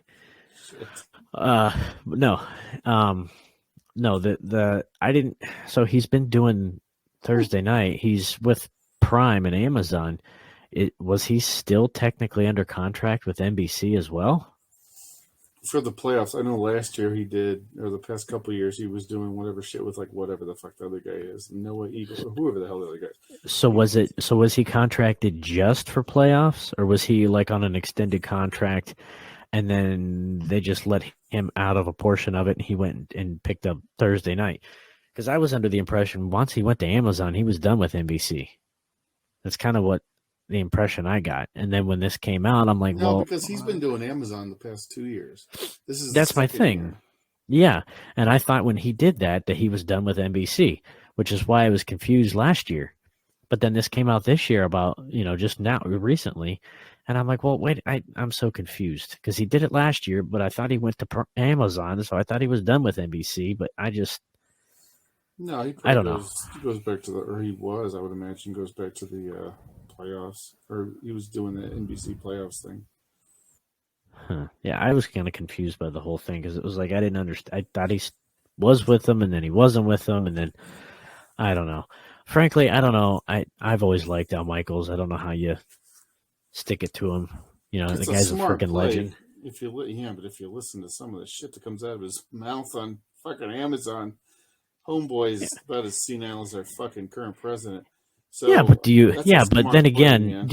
Shit. No, I didn't. So he's been doing Thursday night. He's with Prime and Amazon. Was he still technically under contract with NBC as well? For the playoffs, I know last year he did, or the past couple of years, he was doing whatever shit with like whatever the fuck the other guy is, Noah Eagle, or whoever the hell the other guy is. So was he contracted just for playoffs, or was he like on an extended contract, and then they just let him out of a portion of it, and he went and picked up Thursday night? Because I was under the impression once he went to Amazon, he was done with NBC. That's kind of what the impression I got. And then when this came out, I'm like, no, well, because he's been doing Amazon the past 2 years. That's my thing. Year. Yeah. And I thought when he did that he was done with NBC, which is why I was confused last year. But then this came out this year about, just now, recently. And I'm like, well, wait, I'm so confused because he did it last year, but I thought he went to Amazon. So I thought he was done with NBC, but I just. No, I don't know. He goes back to or he was, I would imagine, goes back to the playoffs, or he was doing the NBC playoffs thing. Huh. Yeah, I was kind of confused by the whole thing because it was like I didn't understand. I thought he was with them, and then he wasn't with them, and then I don't know. Frankly, I don't know. I've always liked Al Michaels. I don't know how you stick it to him. The guy's a freaking legend. But if you listen to some of the shit that comes out of his mouth on fucking Amazon, homeboy's about as senile as our fucking current president. So yeah, but but then again,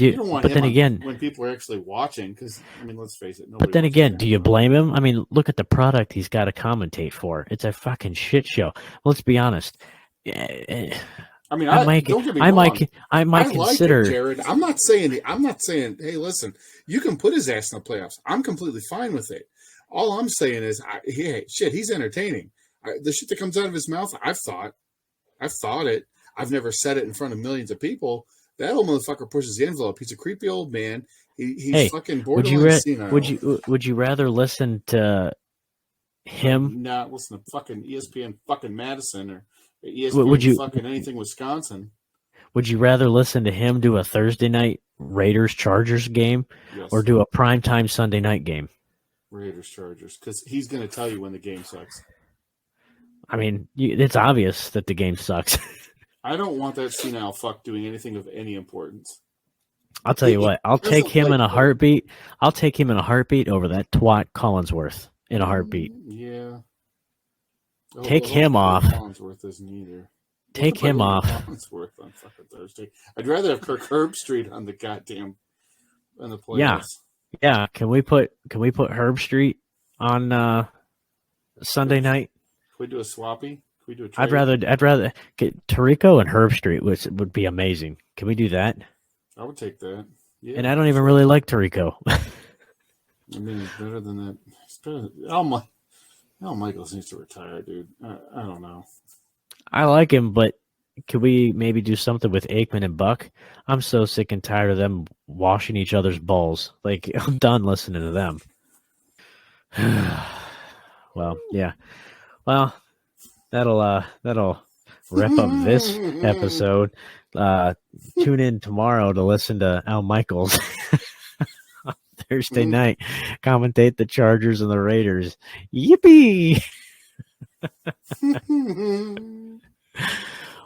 when people are actually watching, because let's face it. But then again, do you blame him? Look at the product he's got to commentate for. It's a fucking shit show. Let's be honest. I might consider. Like it, Jared. I'm not saying. Hey, listen, you can put his ass in the playoffs. I'm completely fine with it. All I'm saying is, he's entertaining. The shit that comes out of his mouth, I've thought it. I've never said it in front of millions of people. That old motherfucker pushes the envelope. He's a creepy old man. He's fucking borderline senile. Would you rather listen to him? Not listen to fucking ESPN fucking Madison or ESPN fucking anything Wisconsin. Would you rather listen to him do a Thursday night Raiders Chargers game, or do a primetime Sunday night game? Raiders Chargers, because he's going to tell you when the game sucks. It's obvious that the game sucks. I don't want that senile fuck doing anything of any importance. I'll tell you what. I'll take Doesn't him play in a fair. heartbeat. I'll take him in a heartbeat over that twat Collinsworth in a heartbeat. Yeah. Take him Hopefully off. Collinsworth isn't either. What's the Take him point of off. Collinsworth on fucking Thursday? I'd rather have Kirk Herbstreit on the goddamn in the Yeah. playoffs. Yeah. Can we put Herb Street on Sunday night? Can we do a swappy? Can we do a trade? I'd rather get Tarico and Herb Street, which would be amazing. Can we do that? I would take that. Yeah. And I don't even really like Tarico. I mean, it's better than that. It's better. Al Michaels needs to retire, dude. I don't know. I like him, but could we maybe do something with Aikman and Buck? I'm so sick and tired of them washing each other's balls. Like, I'm done listening to them. Well, yeah. Well, that'll wrap up this episode. Tune in tomorrow to listen to Al Michaels Thursday night commentate the Chargers and the Raiders. Yippee!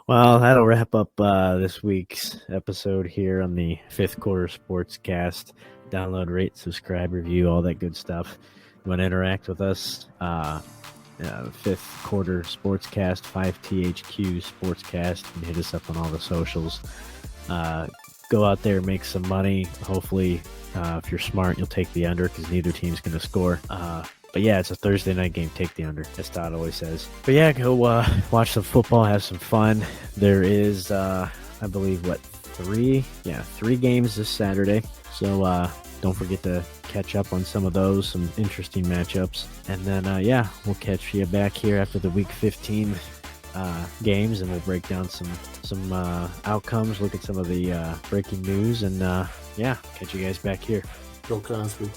Well, that'll wrap up this week's episode here on the Fifth Quarter Sportscast. Download, rate, subscribe, review, all that good stuff. You want to interact with us? Fifth Quarter Sportscast, 5THQ Sportscast. You can hit us up on all the socials. Go out there, make some money. Hopefully, if you're smart, you'll take the under because neither team's going to score. But yeah, it's a Thursday night game. Take the under, as Todd always says. But yeah, go watch some football, have some fun. There is, I believe, three games this Saturday. So don't forget to catch up on some of those, some interesting matchups. And then, we'll catch you back here after the Week 15 games, and we'll break down some outcomes, look at some of the breaking news, and catch you guys back here. Go Cosby.